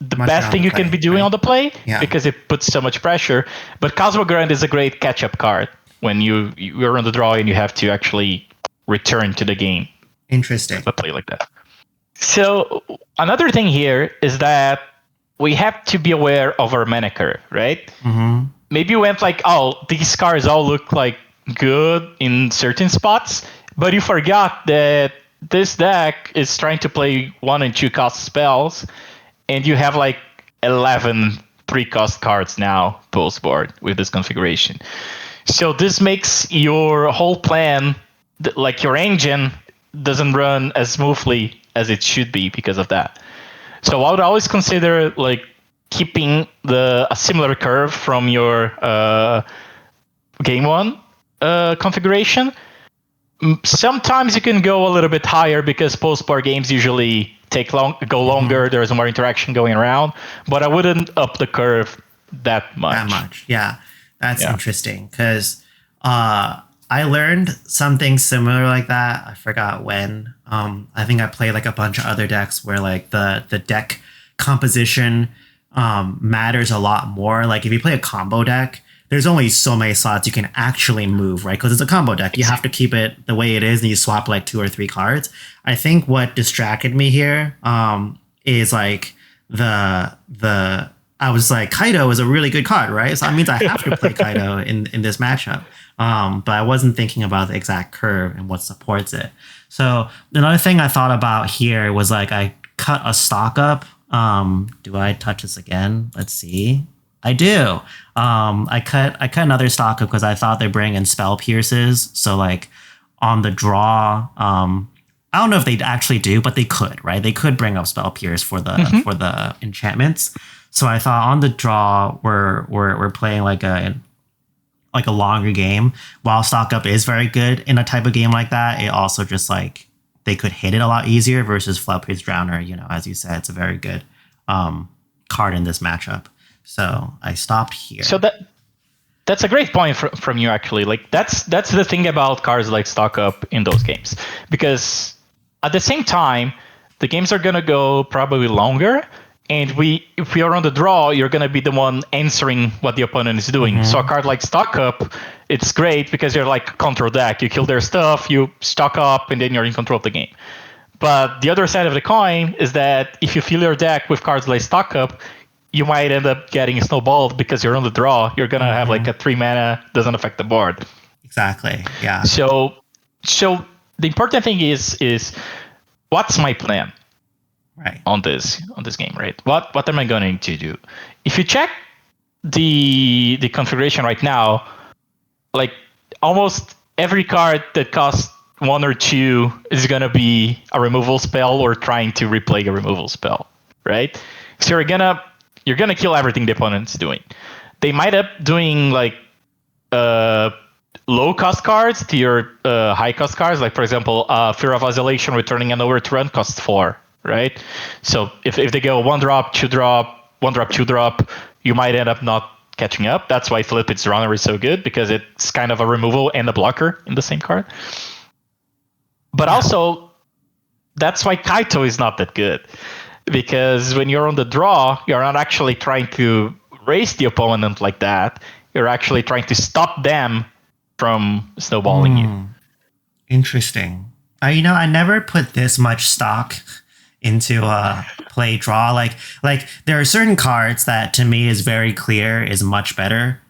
the best thing you can be doing on the play because it puts so much pressure. But Cosmogrand is a great catch-up card when you're on the draw and you have to actually return to the game. Interesting. A play like that. So another thing here is that we have to be aware of our mana curve, right? Mm-hmm. Maybe you went like, oh, these cards all look like good in certain spots, but you forgot that this deck is trying to play 1 and 2 cost spells, and you have like 11 3-cost cards now post board with this configuration. So this makes your whole plan, like your engine, doesn't run as smoothly as it should be because of that. So I would always consider like keeping a similar curve from your game 1 configuration. Sometimes you can go a little bit higher because post-board games usually go longer. Mm-hmm. There's more interaction going around, but I wouldn't up the curve that much. Yeah. That's interesting because I learned something similar like that. I forgot when. I think I played like a bunch of other decks where like the deck composition matters a lot more. Like if you play a combo deck, there's only so many slots you can actually move, right? Because it's a combo deck. You have to keep it the way it is, and you swap like 2 or 3 cards. I think what distracted me here is like I was like, Kaido is a really good card, right? So that means I have to play Kaido in this matchup. But I wasn't thinking about the exact curve and what supports it. So another thing I thought about here was like I cut a stock up. Do I touch this again? Let's see. I do. I cut another stock up because I thought they bring in spell pierces. So like on the draw, I don't know if they actually do, but they could, right? They could bring up spell pierce for the enchantments. So I thought on the draw we're playing like a longer game. While stock up is very good in a type of game like that, it also just like they could hit it a lot easier versus Floodplains Drowner. You know, as you said, it's a very good card in this matchup. So I stopped here. So that's a great point from you, actually. Like that's the thing about cards like stock up in those games, because at the same time the games are gonna go probably longer, and if we are on the draw, you're gonna be the one answering what the opponent is doing. Mm-hmm. So a card like stock up, it's great because you're like control deck. You kill their stuff, you stock up, and then you're in control of the game. But the other side of the coin is that if you fill your deck with cards like stock up, you might end up getting snowballed because you're on the draw. You're gonna have like a 3 mana, doesn't affect the board. Exactly. Yeah. So the important thing is what's my plan? Right. On this game, right? What am I going to do? If you check the configuration right now, like almost every card that costs 1 or 2 is gonna be a removal spell or trying to replay a removal spell, right? So you're gonna kill everything the opponent's doing. They might up doing like low cost cards to your high cost cards, like for example, Fear of Isolation returning an overrun costs 4, right? So if they go 1-drop, 2-drop, 1-drop, 2-drop, you might end up not catching up. That's why Floodplains Drowner is so good, because it's kind of a removal and a blocker in the same card. But also, that's why Kaito is not that good. Because when you're on the draw, you're not actually trying to race the opponent like that. You're actually trying to stop them from snowballing you. Interesting. I never put this much stock into play draw. Like there are certain cards that to me is very clear is much better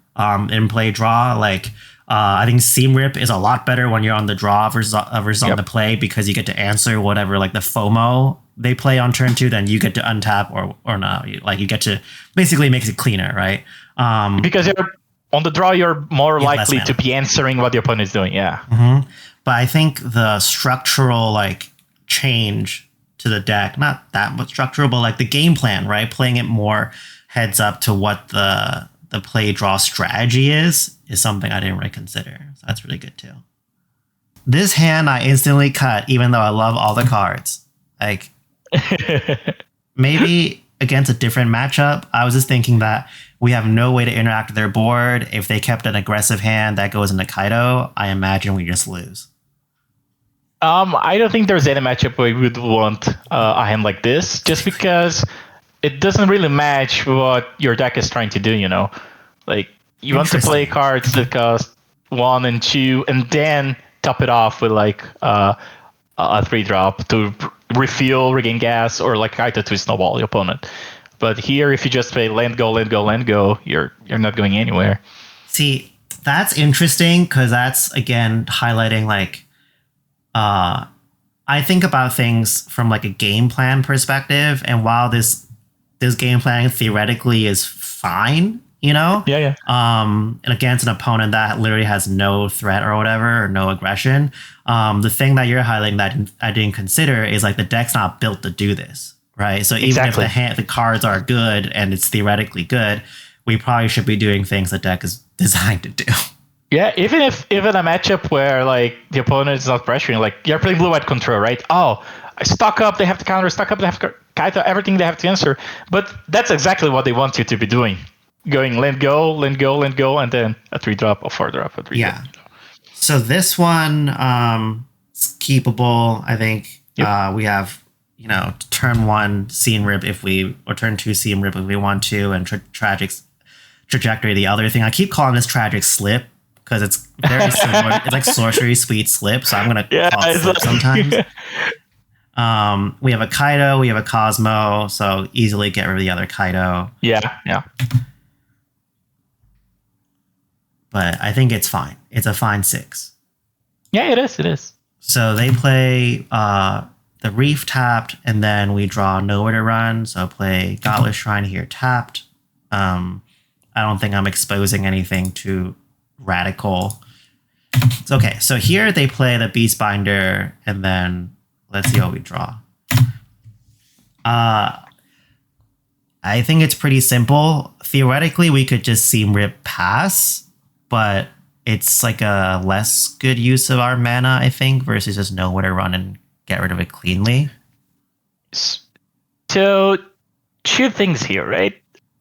in play draw. Like I think Seam Rip is a lot better when you're on the draw versus on the play, because you get to answer whatever like the FOMO they play on turn 2, then you get to untap or not. You get to basically makes it cleaner, right? Because you're on the draw, you're more likely to be answering what the opponent is doing. Yeah. Mm-hmm. But I think the structural like change to the deck, not that much structural, but like the game plan, right? Playing it more heads up to what the play draw strategy is something I didn't really consider. So that's really good too. This hand I instantly cut, even though I love all the cards. Like maybe against a different matchup, I was just thinking that we have no way to interact with their board. If they kept an aggressive hand that goes into Kaido, I imagine we just lose. I don't think there's any matchup where we would want a hand like this, just because it doesn't really match what your deck is trying to do, you know? Like, you want to play cards that cost 1 and 2, and then top it off with like a 3-drop to refuel, regain gas, or like Kaito to snowball the opponent. But here, if you just play land go, you're not going anywhere. See, that's interesting because that's again highlighting like I think about things from like a game plan perspective, and while this game plan theoretically is fine, you know, and against an opponent that literally has no threat or whatever, or no aggression, the thing that you're highlighting that I didn't consider is like the deck's not built to do this, right? So even if the cards are good and it's theoretically good, we probably should be doing things the deck is designed to do. Yeah, even a matchup where like the opponent is not pressuring, like you're playing blue-white control, right? Oh, stock up, they have to counter, stock up, they have to Kaito, everything they have to answer. But that's exactly what they want you to be doing. Going land go, and then a 3-drop, a 4-drop, a 3-drop. Yeah. So this one is keepable. I think we have, turn 1 Seam Rip or turn 2 Seam Rip if we want to, and Tragic Trajectory the other thing. I keep calling this Tragic Slip because it's very similar. It's like Sorcery Sweet Slip, so I'm going to call it Slip sometimes. We have a Kaito, we have a Cosmo, so easily get rid of the other Kaito. Yeah. But I think it's fine. It's a fine 6. Yeah, it is. So they play the Reef tapped, and then we draw Nowhere to Run. So play Godless Shrine here tapped. I don't think I'm exposing anything too radical. It's okay. So here they play the Beastbinder, and then let's see what we draw. I think it's pretty simple. Theoretically, we could just Seam Rip pass, but it's like a less good use of our mana, I think, versus just Nowhere to Run and get rid of it cleanly. So, 2 things here, right?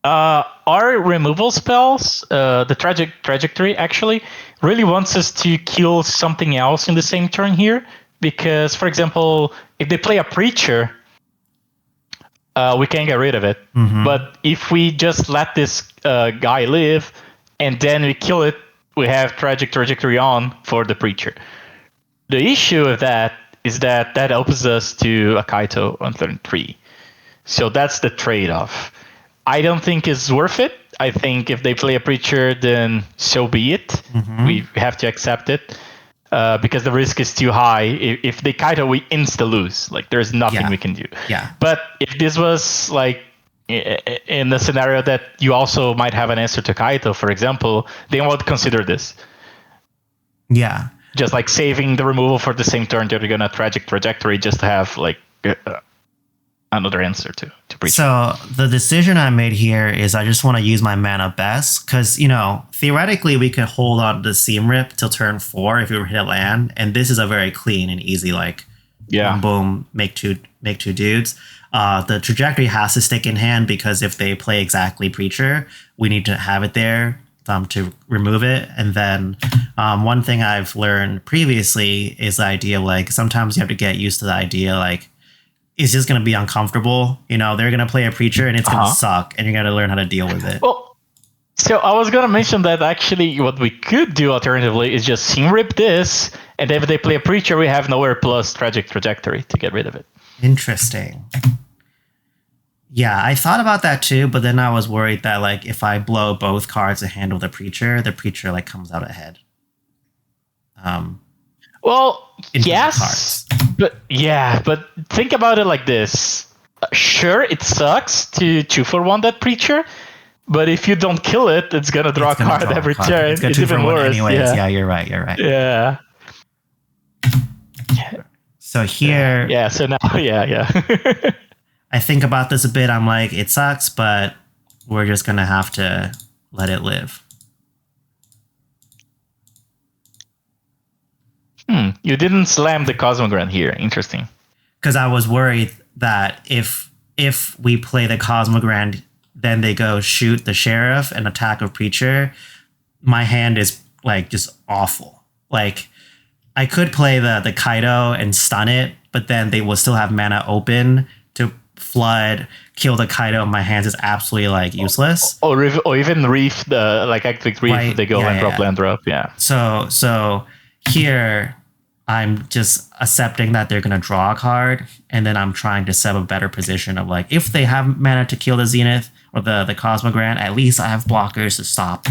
Our removal spells, the Trajectory actually, really wants us to kill something else in the same turn here. Because, for example, if they play a Preacher, we can get rid of it. Mm-hmm. But if we just let this guy live and then we kill it, we have Trajectory on for the Preacher. The issue of that is that opens us to a Kaito on turn 3. So that's the trade-off. I don't think it's worth it. I think if they play a Preacher, then so be it. Mm-hmm. We have to accept it. Because the risk is too high. If they Kaito, we insta lose. Like there's nothing we can do. Yeah. But if this was like in the scenario that you also might have an answer to Kaito, for example, they would consider this. Yeah. Just like saving the removal for the same turn that you're gonna Tragic Trajectory, just to have like another answer to Preacher. So the decision I made here is I just want to use my mana best because, theoretically we could hold on to Seam Rip till turn 4 if we were hit a land, and this is a very clean and easy boom, make two dudes. The Trajectory has to stick in hand because if they play exactly Preacher, we need to have it there to remove it. And then one thing I've learned previously is the idea like sometimes you have to get used to the idea like it's just going to be uncomfortable. They're going to play a Preacher and it's going to suck and you're going to learn how to deal with it. Well, so I was going to mention that actually what we could do alternatively is just Seam Rip this, and if they play a Preacher, we have Nowhere plus Tragic Trajectory to get rid of it. Interesting. Yeah, I thought about that too, but then I was worried that like if I blow both cards to handle the Preacher like comes out ahead. Well, yes, but think about it like this. Sure, it sucks to 2-for-1 that Preacher, but if you don't kill it, it's gonna draw a card every turn. It's even worse. Anyways. Yeah, you're right. Yeah. So here. Yeah. So now, yeah. I think about this a bit. I'm like, it sucks, but we're just gonna have to let it live. You didn't slam the Cosmogrant here. Interesting. Because I was worried that if we play the Cosmogrant, then they go shoot the Sheriff and attack a Preacher. My hand is like just awful. Like I could play the Kaito and stun it, but then they will still have mana open to flood, kill the Kaito. My hands is absolutely like useless. Or even Reef, activate Reef, right. They go land drop. Yeah. So here I'm just accepting that they're gonna draw a card, and then I'm trying to set a better position of like if they have mana to kill the Zenith or the Cosmogrant, at least I have blockers to stop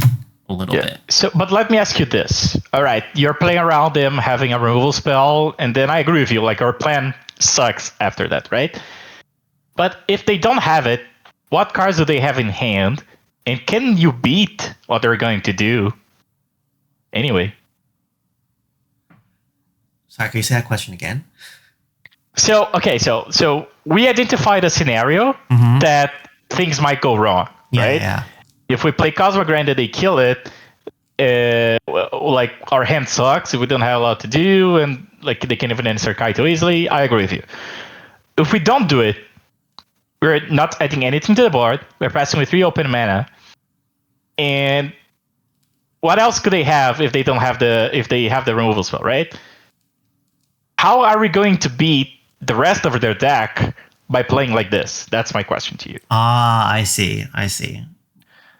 a little bit. So, but let me ask you this. All right, you're playing around them, having a removal spell, and then I agree with you. Like our plan sucks after that, right? But if they don't have it, what cards do they have in hand? And can you beat what they're going to do? Anyway. Sorry, can you say that question again? So, okay, so we identified a scenario that things might go wrong, right? Yeah. If we play Cosmogrand and they kill it, like our hand sucks, we don't have a lot to do, and like they can even answer Kaito easily. I agree with you. If we don't do it, we're not adding anything to the board. We're passing with 3 open mana. And what else could they have if they don't have if they have the removal spell, right? How are we going to beat the rest of their deck by playing like this? That's my question to you. I see.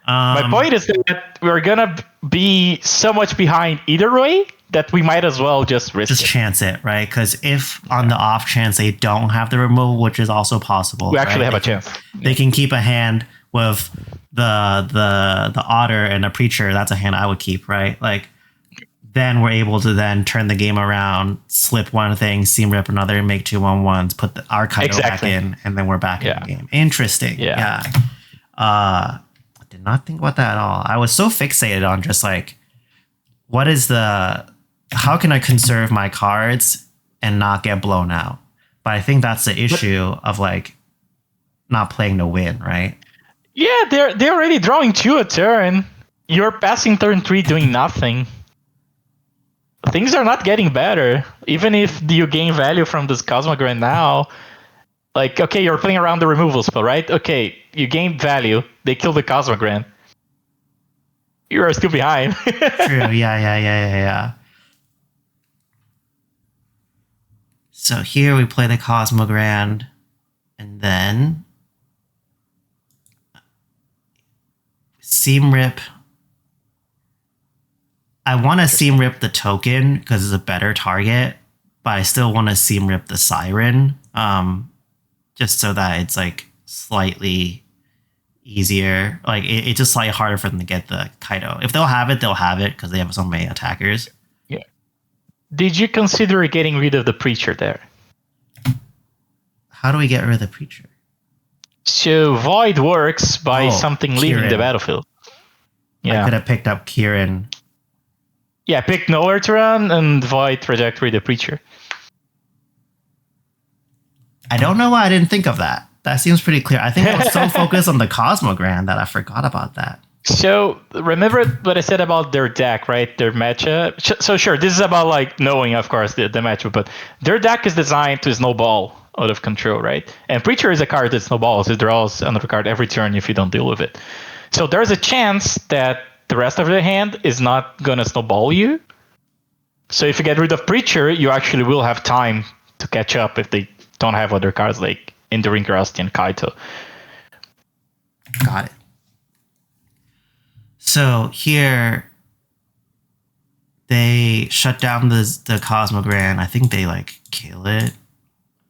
My point is that we're gonna be so much behind either way that we might as well just risk it. Chance it, right? Because if on the off chance they don't have the removal, which is also possible, we actually have a chance. They can keep a hand with the Otter and a Preacher. That's a hand I would keep, right? Like then we're able to then turn the game around, slip one thing, seam rip another, make 2/1/1s, put our Kaito back in, and then we're back in the game. Interesting. Yeah. I did not think about that at all. I was so fixated on just like, how can I conserve my cards and not get blown out? But I think that's the issue of like not playing to win, right? Yeah, they're already drawing 2 a turn. You're passing turn 3 doing nothing. Things are not getting better. Even if you gain value from this Cosmogrand now, like, okay, you're playing around the removal spell, right? Okay, you gain value. They kill the Cosmogrand. You are still behind. True. Yeah. So here we play the Cosmogrand, and then seam rip. I want to seam rip the token because it's a better target, but I still want to seam rip the Siren, just so that it's like slightly easier. Like it's just slightly harder for them to get the Kaito. If they'll have it because they have so many attackers. Yeah. Did you consider getting rid of the Preacher there? How do we get rid of the Preacher? So Void works by something leaving the battlefield. Yeah. I could have picked up Kieran. Yeah, pick Nowhere to Run and Void Trajectory the Preacher. I don't know why I didn't think of that. That seems pretty clear. I think I was so focused on the Cosmogrand that I forgot about that. So remember what I said about their deck, right? Their matchup. So sure, this is about like knowing, of course, the matchup, but their deck is designed to snowball out of control, right? And Preacher is a card that snowballs. It draws another card every turn if you don't deal with it. So there's a chance that the rest of the hand is not going to snowball you. So if you get rid of Preacher, you actually will have time to catch up if they don't have other cards like Enduring Rusty and Kaito. Got it. So here, they shut down the Cosmogrand. I think they like kill it.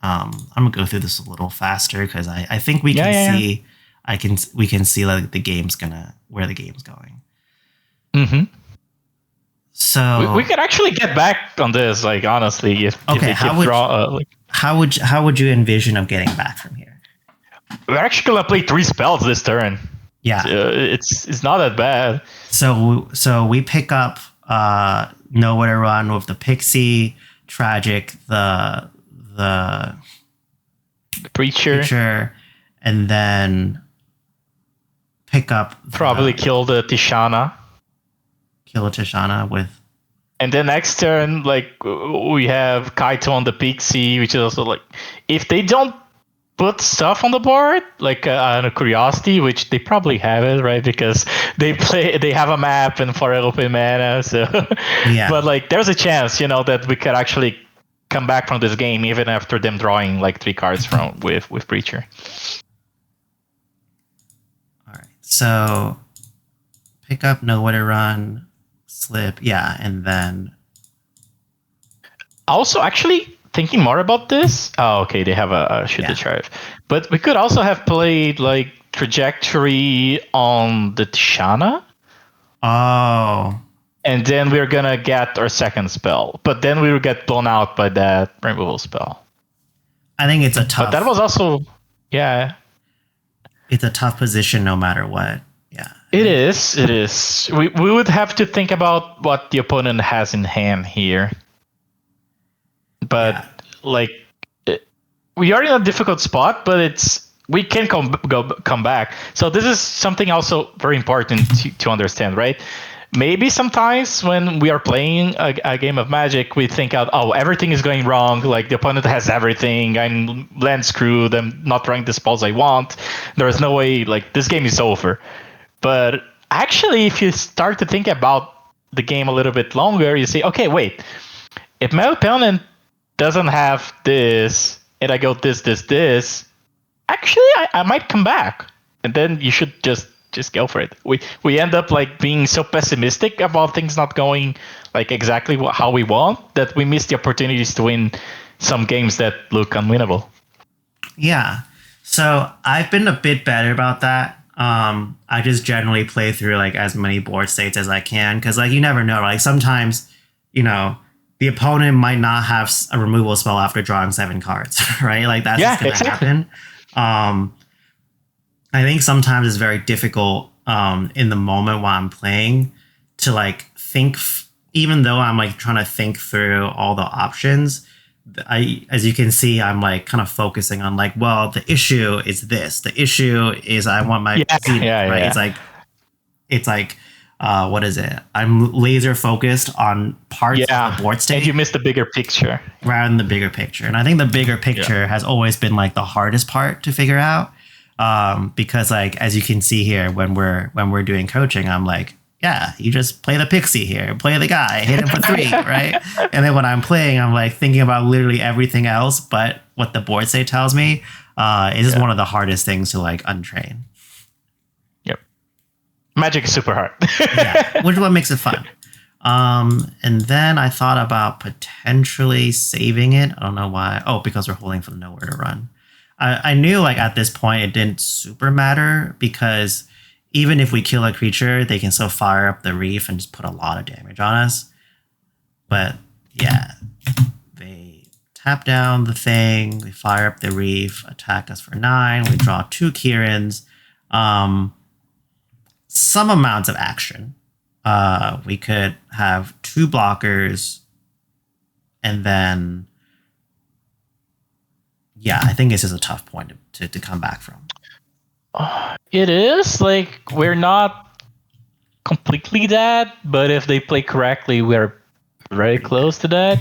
I'm gonna go through this a little faster because I think we can see. We can see like where the game's going. Mm-hmm. So we could actually get back on this, like honestly, if they how would you envision of getting back from here? We're actually gonna play 3 spells this turn. Yeah, it's not that bad. So we pick up Nowhere to Run with the Pixie, Tragic, the Preacher, and then pick up probably kill the Tishana. Kill a Tishana with. And then next turn, like we have Kaito on the Pixie, which is also like if they don't put stuff on the board, like a Curiosity, which they probably have it, right? Because they have a map and 4 open mana. So yeah. But like there's a chance, that we could actually come back from this game even after them drawing like 3 cards from with Preacher. All right. So pick up Nowhere to Run. Slip, yeah, and then Also, actually, thinking more about this. Oh, okay, they have a shoot the charge, but we could also have played like Trajectory on the Tishana. Oh. And then we're gonna get our second spell, but then we will get blown out by that removal spell. I think it's a tough. But that was also, yeah. It's a tough position no matter what. Yeah. It is. It is. We would have to think about what the opponent has in hand here. But we are in a difficult spot, but we can come back. So this is something also very important to understand, right? Maybe sometimes when we are playing a game of Magic, we think out, oh, everything is going wrong. Like the opponent has everything. I'm land screwed. I'm not drawing the spells I want. There is no way. Like this game is over. But actually, if you start to think about the game a little bit longer, you say, okay, wait. If my opponent doesn't have this, and I go this, actually, I might come back. And then you should just go for it. We end up like being so pessimistic about things not going like exactly how we want that we miss the opportunities to win some games that look unwinnable. Yeah. So I've been a bit better about that. I just generally play through like as many board states as I can because like you never know. Like sometimes, the opponent might not have a removal spell after drawing 7 cards, right? Like that's just going to happen. I think sometimes it's very difficult in the moment while I'm playing to like think, even though I'm like trying to think through all the options. As you can see, I'm like kind of focusing on like, well, the issue is this. The issue is I want my right. Yeah. It's like what is it? I'm laser focused on parts of the board state. And you miss the bigger picture rather than the bigger picture. And I think the bigger picture has always been like the hardest part to figure out. Because like as you can see here when we're doing coaching, I'm like, yeah, you just play the pixie here, play the guy, hit him for 3, right? And then when I'm playing, I'm like thinking about literally everything else but what the board state tells me. It is one of the hardest things to like untrain. Yep. Magic is super hard. Which is what makes it fun. And then I thought about potentially saving it. I don't know why. Oh, because we're holding for the nowhere to run. I knew like at this point it didn't super matter because even if we kill a creature, they can still fire up the reef and just put a lot of damage on us. But yeah, they tap down the thing, they fire up the reef, attack us for 9. We draw 2 Kirans. Some amounts of action. We could have 2 blockers and then I think this is a tough point to come back from. It is like we're not completely that, but if they play correctly, we're very close to that.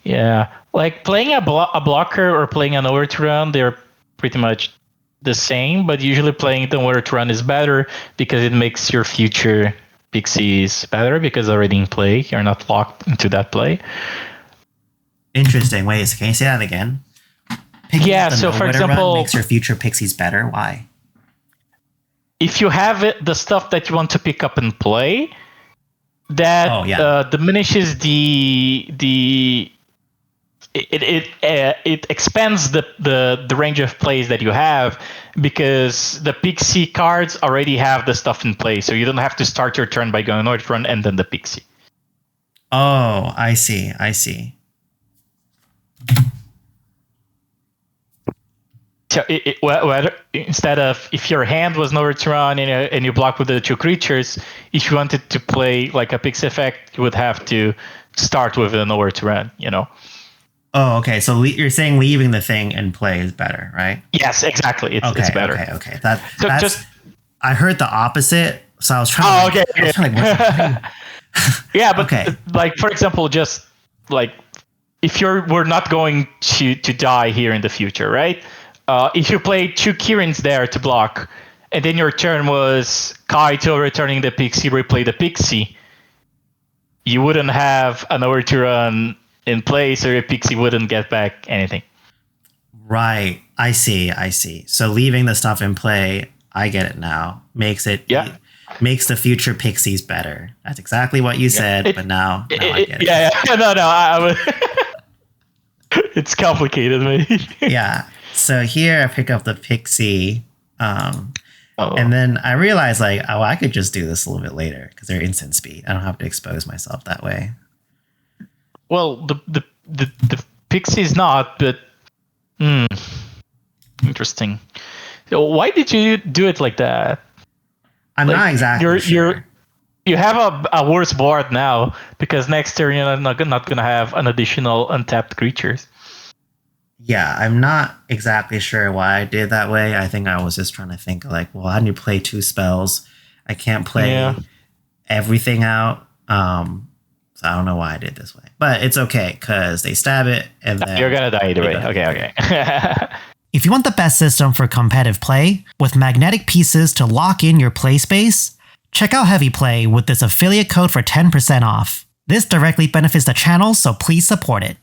Yeah, like playing a blocker or playing an nowhere to run, they're pretty much the same. But usually playing the nowhere to run is better because it makes your future pixies better because they're already in play. You're not locked into that play. Interesting. Wait, can you say that again? So for example, makes your future pixies better. Why? If you have the stuff that you want to pick up and play, that diminishes it expands the range of plays that you have because the pixie cards already have the stuff in play, so you don't have to start your turn by going north run and then the pixie. Oh, I see. So instead of if your hand was nowhere to run and you block with the 2 creatures, if you wanted to play like a pixie effect, you would have to start with a nowhere to run, Oh, okay. So you're saying leaving the thing in play is better, right? Yes, exactly. It's better. Okay. That's just I heard the opposite, so I was trying. Oh, okay. I was trying yeah, but like for example, just like if we're not going to die here in the future, right? If you play 2 Kirans there to block, and then your turn was Kaito returning the pixie, replay the pixie, you wouldn't have a nowhere to run in play, so your pixie wouldn't get back anything. Right. I see. So leaving the stuff in play, I get it now. Makes the future pixies better. That's exactly what you said, but now I get it. No, I would. It's complicated, maybe. Yeah. So here I pick up the Pixie. Oh. And then I realized, like, oh, I could just do this a little bit later because they're instant speed. I don't have to expose myself that way. Well, the Pixie's not, but interesting. So why did you do it like that? I'm not exactly sure. You have a worse board now because next turn you're not gonna have an additional untapped creatures. Yeah, I'm not exactly sure why I did that way. I think I was just trying to think like, well, how do you play 2 spells? I can't play everything out. So I don't know why I did this way, but it's okay because they stab it and then you're gonna die either way. Okay. If you want the best system for competitive play with magnetic pieces to lock in your play space, check out Heavy Play with this affiliate code for 10% off. This directly benefits the channel, so please support it.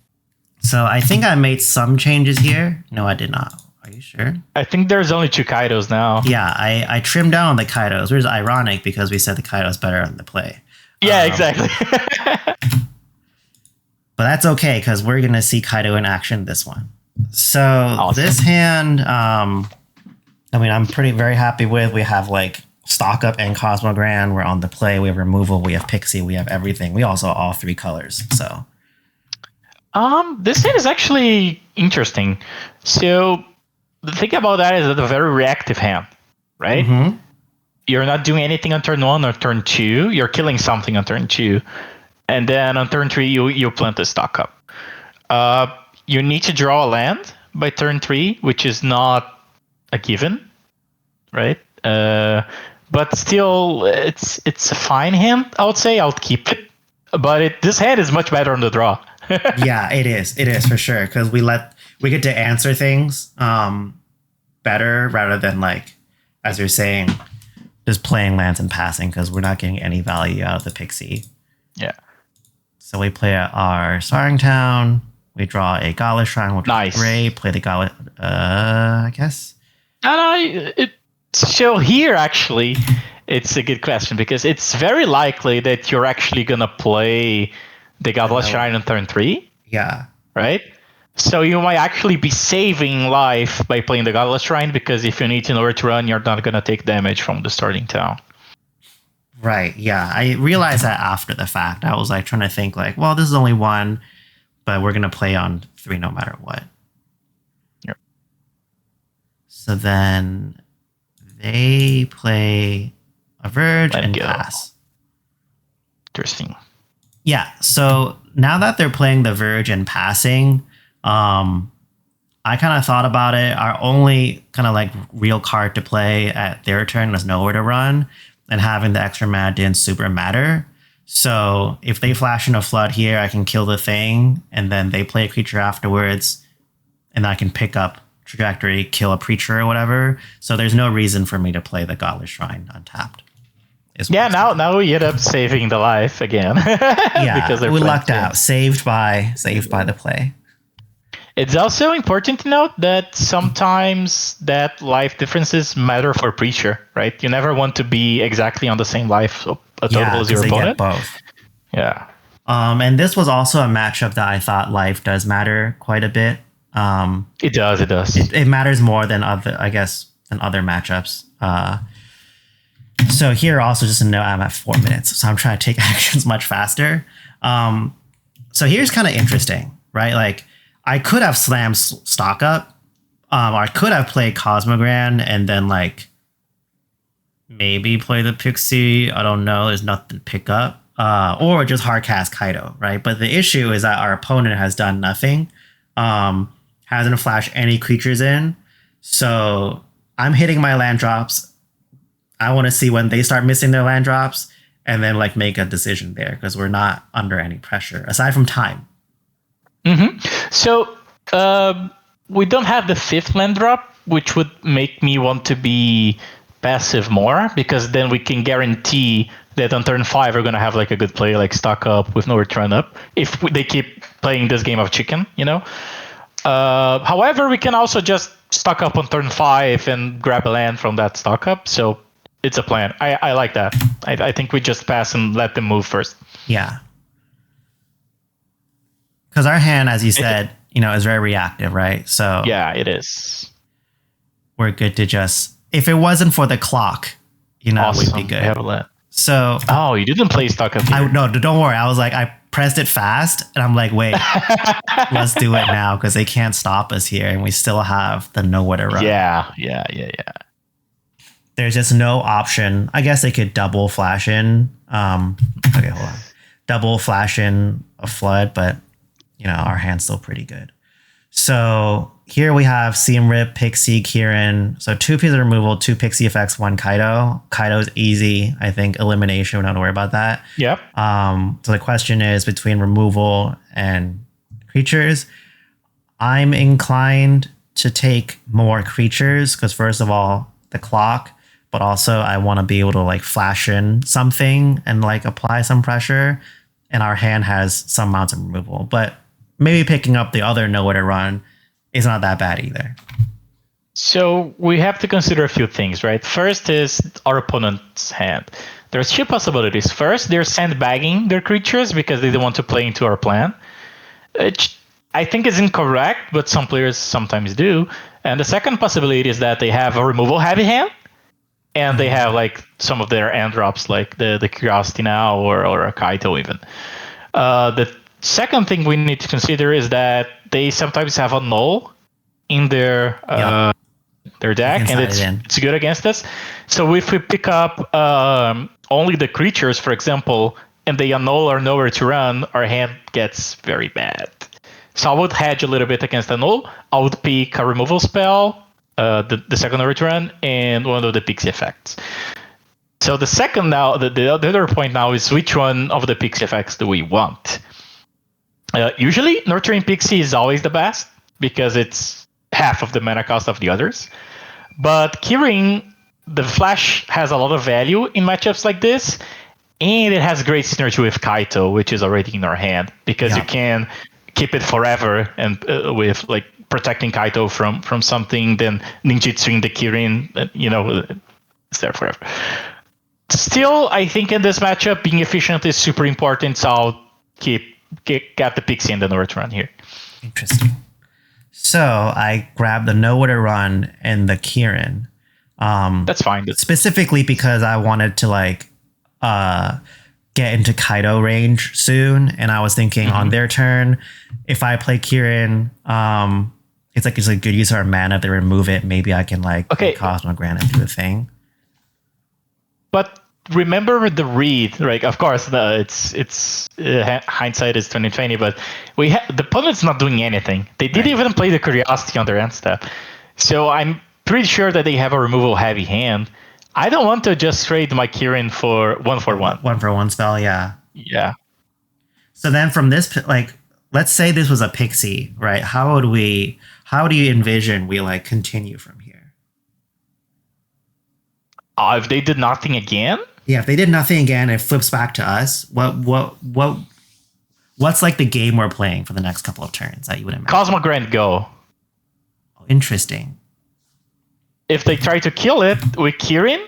So I think I made some changes here. No, I did not. Are you sure? I think there's only 2 Kaidos now. Yeah, I trimmed down the Kaidos, which is ironic because we said the Kaido's better on the play. Yeah, exactly. But that's okay because we're going to see Kaido in action this one. So awesome. This hand, I mean, I'm very happy with. We have like Stock Up and Cosmogran. We're on the play. We have removal. We have Pixie. We have everything. We also have all 3 colors. So, this hand is actually interesting. So the thing about that is that a very reactive hand, right? Mm-hmm. You're not doing anything on turn 1 or turn 2. You're killing something on turn 2, and then on turn 3 you plant a Stock Up. You need to draw a land by turn 3, which is not a given, right? But still, it's a fine hand. I would say I'll keep it. But this hand is much better on the draw. Yeah, it is. It is for sure because we get to answer things better rather than like, as you're saying, just playing lands and passing because we're not getting any value out of the Pixie. Yeah. So we play our Starring Town. We draw a Godless Shrine, which is great. Play the Godless, I guess. So here, actually, it's a good question because it's very likely that you're actually going to play the Godless Shrine on turn 3. Yeah. Right? So you might actually be saving life by playing the Godless Shrine because if you need to know where to run, you're not going to take damage from the starting town. Right, yeah. I realized that after the fact. I was like trying to think like, well, this is only 1. But we're going to play on 3 no matter what. Yep. So then they play a Verge and pass. Interesting. Yeah, so now that they're playing the Verge and passing, I kind of thought about it. Our only kind of like real card to play at their turn was Nowhere to Run. And having the extra mana didn't super matter. So if they flash in a Flood here, I can kill the thing, and then they play a creature afterwards, and I can pick up Trajectory, kill a creature or whatever. So there's no reason for me to play the Godless Shrine untapped. Yeah, now we end up saving the life again. Yeah, because we lucked out. Saved by the play. It's also important to note that sometimes that life differences matter for Preacher, right? You never want to be exactly on the same life total as your opponent. Get both. Yeah. And this was also a matchup that I thought life does matter quite a bit. It does. It matters more than other matchups. So here also just to know I'm at 4 minutes, so I'm trying to take actions much faster. So here's kind of interesting, right? Like I could have slammed Stock Up, or I could have played Cosmogran and then like maybe play the Pixie. I don't know. There's nothing to pick up. Or just hard cast Kaido, right? But the issue is that our opponent has done nothing. Hasn't flashed any creatures in. So I'm hitting my land drops. I want to see when they start missing their land drops and then like make a decision there because we're not under any pressure aside from time. Mm-hmm. So we don't have the 5th land drop, which would make me want to be passive more because then we can guarantee that on turn 5 we're going to have like a good play like Stock Up with no return up if they keep playing this game of chicken, you know. However, we can also just Stock Up on turn 5 and grab a land from that Stock Up. So it's a plan. I like that. I think we just pass and let them move first. Yeah. Because our hand, as you said, is very reactive, right? So Yeah, it is. we're good to just, if it wasn't for the clock, Awesome. we'd be good. I have a lot. So Oh, you didn't play Stock of Fear. no, don't worry. I was like, I pressed it fast, and I'm like, wait, let's do it now because they can't stop us here, and we still have the nowhere to run. Yeah. There's just no option. I guess they could double flash in. Okay, hold on. Double flash in a flood, but our hand's still pretty good. So here we have Seam Pixie, Kieran. So 2 pieces of removal, 2 Pixie effects, 1 Kaido. Kaido's easy. I think elimination, we don't have to worry about that. Yep. So the question is between removal and creatures. I'm inclined to take more creatures because first of all, the clock, but also I want to be able to like flash in something and like apply some pressure. And our hand has some amounts of removal, but maybe picking up the other nowhere to run is not that bad either. So we have to consider a few things, right? First is our opponent's hand. There's 2 possibilities. First, they're sandbagging their creatures because they don't want to play into our plan. Which I think is incorrect, but some players sometimes do. And the second possibility is that they have a removal heavy hand, and they have like some of their end drops, like the Curiosity Now or a Kaito even. The second thing we need to consider is that they sometimes have a null in their deck, and it's good against us. So if we pick up only the creatures, for example, and they annul or nowhere to run, our hand gets very bad. So I would hedge a little bit against the null. I would pick a removal spell, the second nowhere to run, and one of the Pixie effects. So the second now, the other point now is which one of the Pixie effects do we want? Usually, Nurturing Pixie is always the best because it's half of the mana cost of the others. But Kirin, the Flash has a lot of value in matchups like this, and it has great synergy with Kaito, which is already in our hand, because you can keep it forever and with like protecting Kaito from something, then ninjutsuing the Kirin, it's there forever. Still, I think in this matchup, being efficient is super important, so I'll get the Pixie and the nowhere to run here. Interesting. So I grabbed the nowhere to run and the Kirin. That's fine. Specifically because I wanted to like get into Kaido range soon, and I was thinking on their turn, if I play Kirin, it's a good use of our mana. If they remove it, maybe I can play Cosmogrant and do the thing. But remember the read, right? Of course, it's hindsight is 2020, but the opponent's not doing anything. They didn't even play the Curiosity on their end step, so I'm pretty sure that they have a removal heavy hand. I don't want to just trade my Kirin for 1/1. 1/1 spell, yeah. Yeah. So then from this, let's say this was a Pixie, right? How do you envision we continue from here? If they did nothing again? Yeah, if they did nothing again, it flips back to us. What's the game we're playing for the next couple of turns that you would imagine? Cosmogrant Go. Oh, interesting. If they try to kill it with Kirin,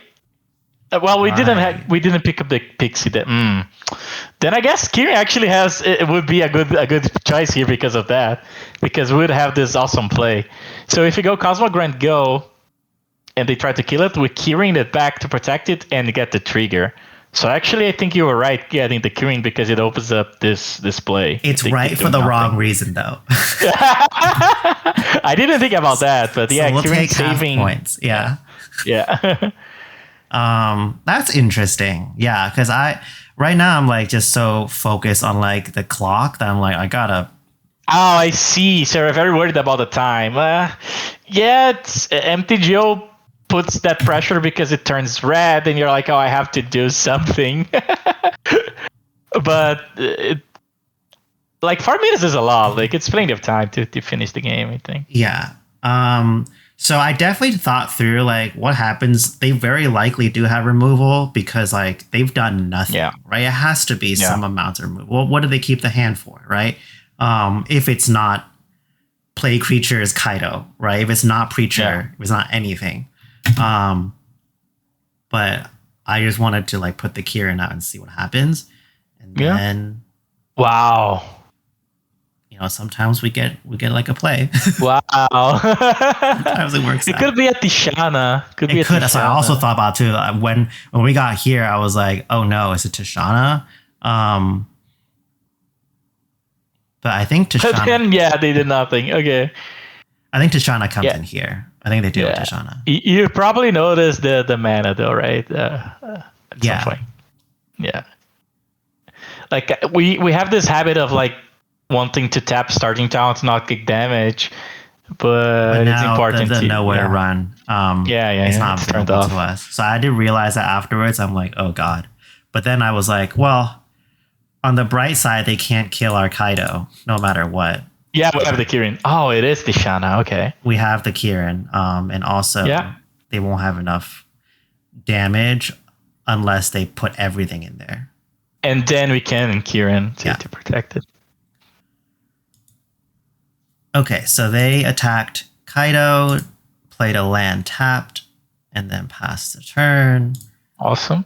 we didn't pick up the Pixie. Then I guess Kirin actually it would be a good choice here because of that, because we would have this awesome play. So if you go Cosmogrant Go, and they try to kill it, with Kirin it back to protect it and get the trigger. So actually, I think you were right getting the Kirin because it opens up this play. It's right for the wrong reason, though. I didn't think about that, but yeah, we'll Kirin take saving points. Yeah. That's interesting. Yeah, because right now I'm just so focused on the clock that I'm I gotta. Oh, I see. So you're very worried about the time. It's MTGO puts that pressure because it turns red, and you're like, oh, I have to do something. But 4 minutes is a lot. It's plenty of time to finish the game, I think. Yeah. So I definitely thought through what happens. They very likely do have removal because they've done nothing, right? It has to be some amount of removal. What do they keep the hand for, right? If it's not play creatures Kaido, right? If it's not Preacher, if it's not anything. But I just wanted to put the Kirin out and see what happens. And then wow. sometimes we get like a play. Wow. Sometimes it works. It could be a Tishana. It could. That's what I also thought about too. When we got here, I was like, oh no, is it Tishana? But I think Tishana. But then, yeah, they did nothing. Okay. I think Tishana comes in here. I think they do with Tishana. You probably noticed the mana though, right? At some point. Yeah. Like we have this habit of like wanting to tap starting town to not get damage, but it's important the nowhere run. It's not available to us. So I did realize that afterwards. I'm like, oh god. But then I was like, well, on the bright side, they can't kill our Kaido no matter what. Yeah, we have the Kirin. Oh, it is Tishana. Okay. We have the Kirin, and also they won't have enough damage unless they put everything in there. And then we can Kirin to protect it. Okay, so they attacked Kaido, played a land tapped, and then passed the turn. Awesome.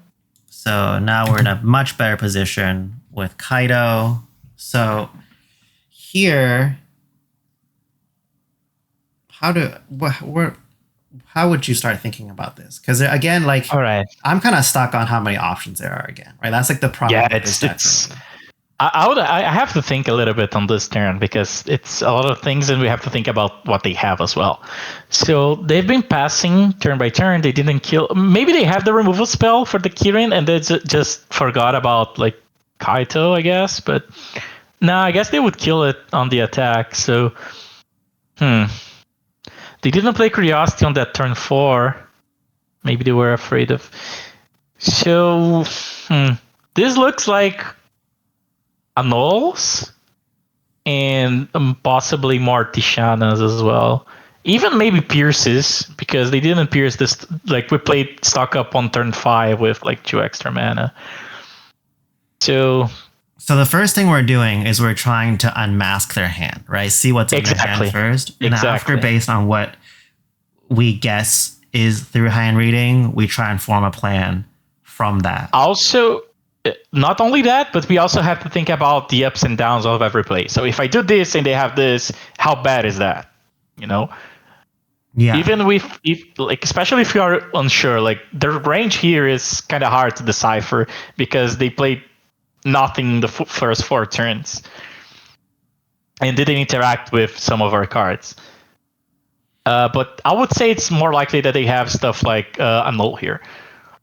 So now we're in a much better position with Kaido. So here, how would you start thinking about this? Because again, like, all right, I'm kind of stuck on how many options there are again, right? That's like the problem. Yeah, I have to think a little bit on this turn because it's a lot of things, and we have to think about what they have as well. So they've been passing turn by turn. They didn't kill. Maybe they have the removal spell for the Kirin, and they just forgot about like Kaito, I guess. But no, I guess they would kill it on the attack. So, they didn't play Curiosity on that turn 4. Maybe they were afraid of. So, this looks like Annuls and possibly more Tishanas as well. Even maybe Pierces, because they didn't Pierce this. Like, we played stock up on turn 5 with like 2 extra mana. So the first thing we're doing is we're trying to unmask their hand, right? See what's in their hand first. And after, based on what we guess is through hand reading, we try and form a plan from that. Also, not only that, but we also have to think about the ups and downs of every play. So if I do this and they have this, how bad is that? Yeah. Even especially if you are unsure, like the range here is kind of hard to decipher because they played nothing the first 4 turns and didn't interact with some of our cards. But I would say it's more likely that they have stuff like Annul here.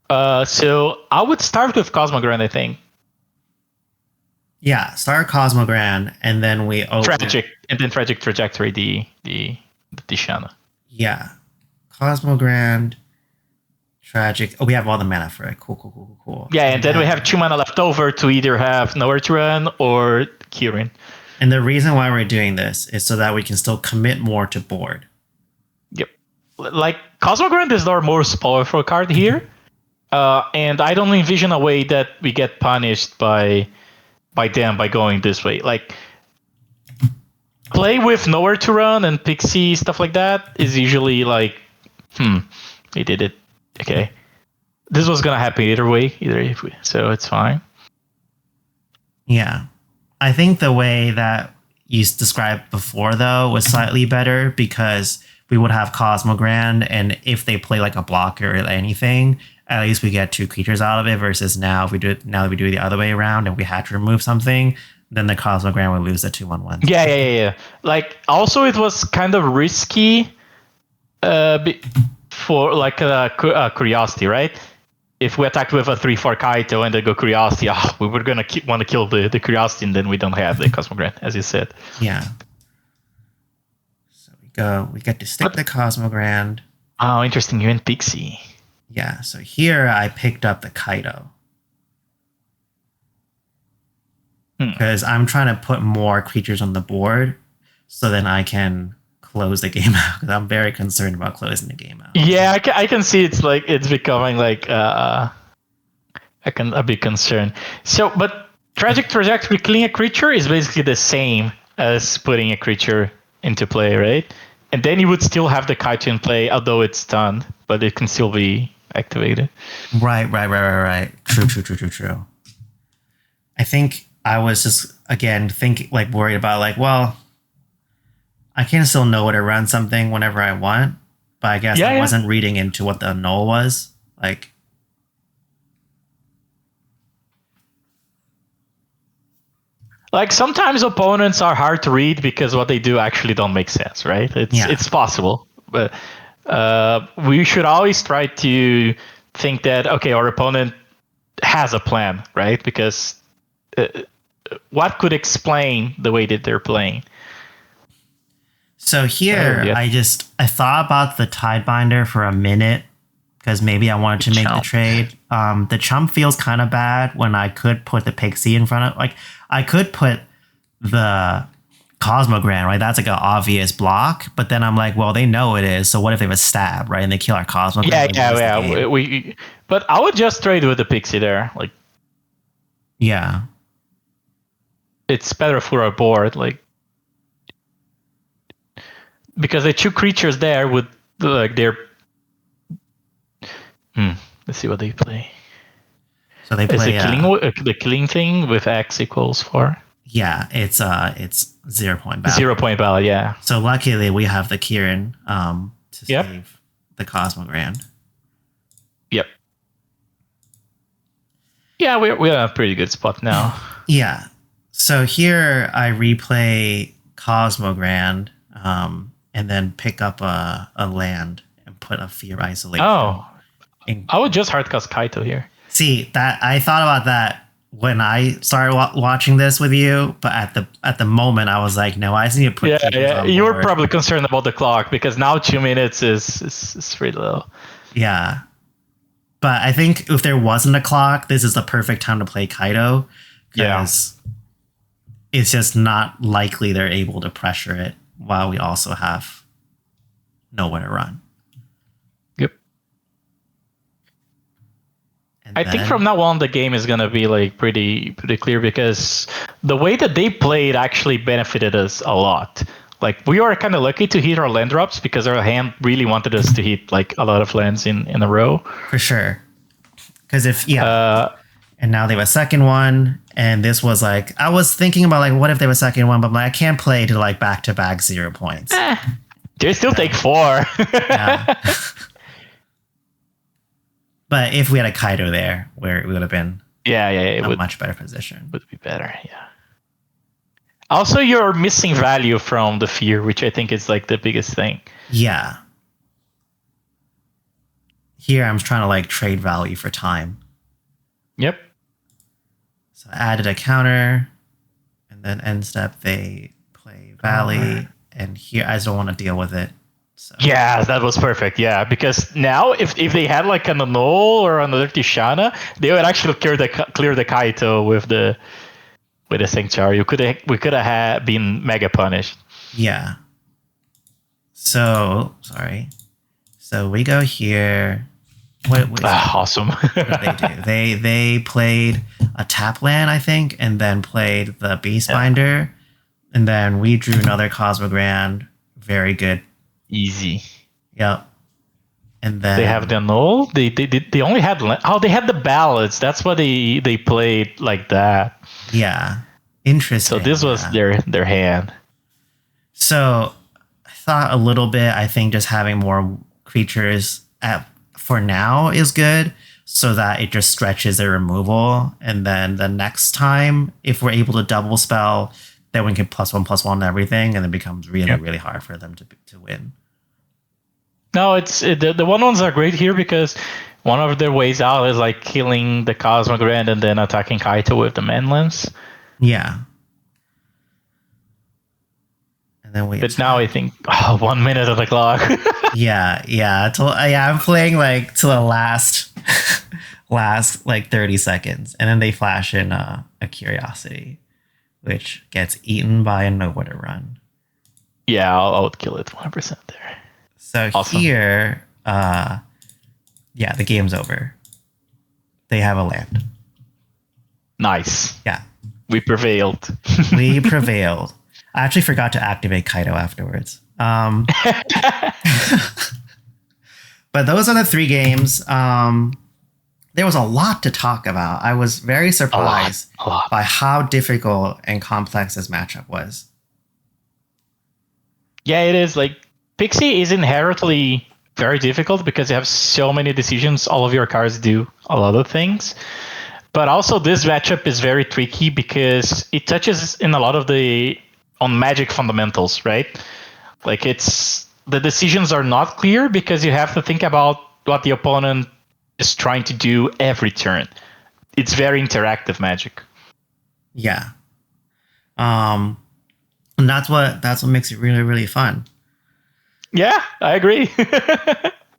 So I would start with Cosmogrand, I think. Yeah, start Cosmogrand, and then we open Tragic Trajectory, the Tishana. Yeah, Cosmogrand, Tragic. Oh, we have all the mana for it. Cool. Yeah, and then we have 2 mana left over to either have Nowhere to Run or Kirin. And the reason why we're doing this is so that we can still commit more to board. Yep. Like, Cosmogrand is our most powerful card here. And I don't envision a way that we get punished by them by going this way. Like, play with Nowhere to Run and Pixie, stuff like that, is usually like, they did it. Okay. This was going to happen either way, so it's fine. Yeah. I think the way that you described before, though, was slightly better because we would have Cosmogrand, and if they play like a blocker or anything, at least we get 2 creatures out of it, versus now that we do it the other way around and we had to remove something, then the Cosmogrand would lose the 2/1/1. Yeah. Like, also it was kind of risky for like a Curiosity, right? If we attacked with a 3/4 Kaito and they go Curiosity, we were gonna want to kill the Curiosity, and then we don't have the Cosmogrand, as you said. Yeah. So we get to stick the Cosmogrand. Oh, interesting. You and Pixie. Yeah, so here I picked up the Kaito. Because I'm trying to put more creatures on the board so then I can close the game out. Because I'm very concerned about closing the game out. Yeah, I can see it's becoming like a big concern. So, but Tragic Trajectory, killing a creature is basically the same as putting a creature into play, right? And then you would still have the Kaito in play, although it's stunned, but it can still be activated. Right. True. I think I was just again, worried about like, well, I can still know to run something whenever I want, but I guess I wasn't reading into what the null was. Like, sometimes opponents are hard to read because what they do actually don't make sense, right? It's possible, but we should always try to think that, okay, our opponent has a plan, right? Because what could explain the way that they're playing? So here, I thought about the Tidebinder for a minute because maybe I wanted to make the trade. The chump feels kind of bad when I could put the Pixie in front of, like, I could put the Cosmogran, right? That's like an obvious block, but then I'm like, well, they know it is. So what if they have a stab, right? And they kill our Cosmogran? Yeah. But I would just trade with the Pixie there, like. Yeah. It's better for our board, like. Because the two creatures there would, like, they're. Let's see what they play. So they play the killing thing with X equals 4. Yeah, it's 0 point battle. 0 point battle, yeah. So luckily we have the Kirin to save the Cosmogran. Yep. Yeah, we're in a pretty good spot now. Yeah. So here I replay Cosmogran, and then pick up a land and put a Fear Isolation. Oh, I would just hardcast Kaito here. See, that I thought about that when I started watching this with you, but at the moment I was like, no, I just need to put. Yeah. You were probably concerned about the clock because now 2 minutes is pretty low. Yeah, but I think if there wasn't a clock, this is the perfect time to play Kaito. Because it's just not likely they're able to pressure it while we also have nowhere to run. Yep. I think from now on the game is gonna be like pretty clear because the way that they played actually benefited us a lot. Like we are kind of lucky to hit our land drops because our hand really wanted us to hit like a lot of lands in a row. For sure. Because and now they have a second one, and this was like I was thinking about like what if they have a second one, but like I can't play to like back 0 points. They still take 4. But if we had a Kaito there, where it would have been it a much better position. Would be better, yeah. Also, you're missing value from the Fear, which I think is like the biggest thing. Yeah. Here, I'm trying to like trade value for time. Yep. So I added a counter, and then end step they play Valley, and here I just don't want to deal with it. So. Yeah, that was perfect. Yeah, because now if they had like an Null or another Tishana, they would actually clear the Kaito with the Sanctuary. We could have been mega punished. Yeah. So sorry. So we go here. Awesome. What did they do? They played a tap land, I think, and then played the Beastbinder, and then we drew another Cosmogran. Very good. Easy. Yep. And then they have the Null. They only had they had the Ballads. That's why they played like that. Yeah. Interesting. So this was their hand. So I thought a little bit. I think just having more creatures for now is good, so that it just stretches their removal, and then the next time, if we're able to double spell, then we can +1/+1 everything, and it becomes really hard for them to win. No, it's the 1/1s are great here because one of their ways out is like killing the Cosmogran and then attacking Kaito with the Manlands. Yeah. And then but now I think 1 minute on the clock. Yeah. I'm playing like to the last like 30 seconds, and then they flash in a Curiosity, which gets eaten by a Nowhere to Run. Yeah, I would kill it 100% there. So awesome. Here, the game's over. They have a land. Nice. Yeah. We prevailed. We prevailed. I actually forgot to activate Kaito afterwards. But those are the 3 games. there was a lot to talk about. I was very surprised A lot. by how difficult and complex this matchup was. Yeah, it is. Like, Pixie is inherently very difficult because you have so many decisions. All of your cards do a lot of things. But also this matchup is very tricky because it touches in a lot of on Magic fundamentals, right? Like, the decisions are not clear because you have to think about what the opponent is trying to do every turn. It's very interactive Magic. Yeah. And that's what makes it really, really fun. Yeah, I agree.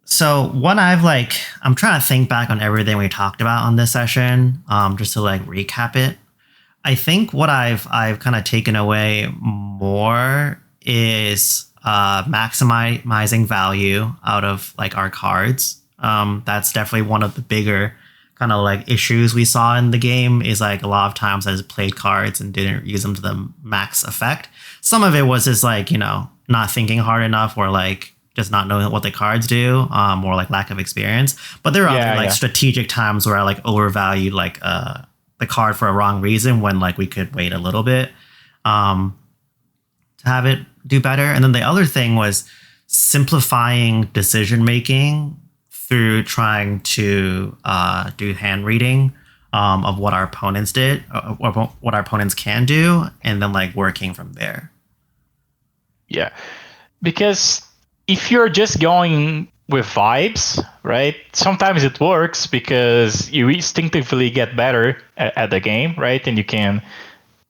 So what I'm trying to think back on everything we talked about on this session, just to like recap it. I think what I've kind of taken away more is maximizing value out of like our cards. That's definitely one of the bigger kind of like issues we saw in the game, is like a lot of times I just played cards and didn't use them to the max effect. Some of it was just like, not thinking hard enough, or like just not knowing what the cards do, or like lack of experience. But there are other strategic times where I like overvalued like the card for a wrong reason, when like we could wait a little bit to have it do better. And then the other thing was simplifying decision making through trying to do hand reading of what our opponents did, or what our opponents can do, and then like working from there. Yeah, because if you're just going with vibes, right? Sometimes it works because you instinctively get better at the game, right? And you can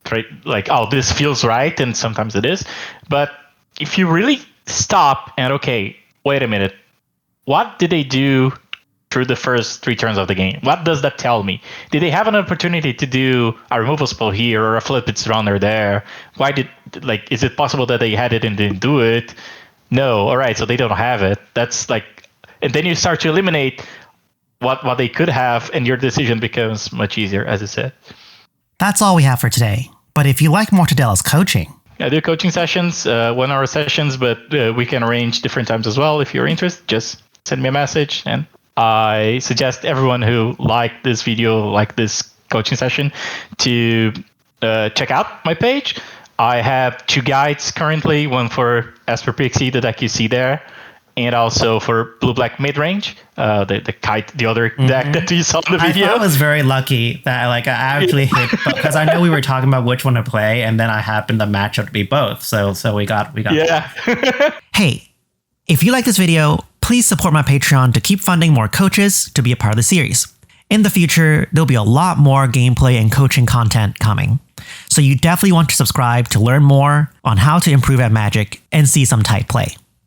try like, oh, this feels right, and sometimes it is. But if you really stop and, okay, wait a minute, what did they do through the first 3 turns of the game? What does that tell me? Did they have an opportunity to do a removal spell here or a flip its runner there? Is it possible that they had it and didn't do it? No. All right, so they don't have it. That's like, and then you start to eliminate what they could have, and your decision becomes much easier, as I said. That's all we have for today. But if you like Mortadella's coaching, I do coaching sessions, 1 hour sessions, but we can arrange different times as well. If you're interested, just send me a message. And I suggest everyone who liked this video, like this coaching session, to check out my page. I have 2 guides currently, one for Esper Pixie, the deck you see there, and also for Blue-Black Midrange, the kite, the other deck that you saw in the video. I was very lucky that I actually hit, because I know we were talking about which one to play, and then I happened to match up to be both. So we got. Yeah. Hey, if you like this video, please support my Patreon to keep funding more coaches to be a part of the series. In the future, there'll be a lot more gameplay and coaching content coming. So you definitely want to subscribe to learn more on how to improve at Magic and see some tight play.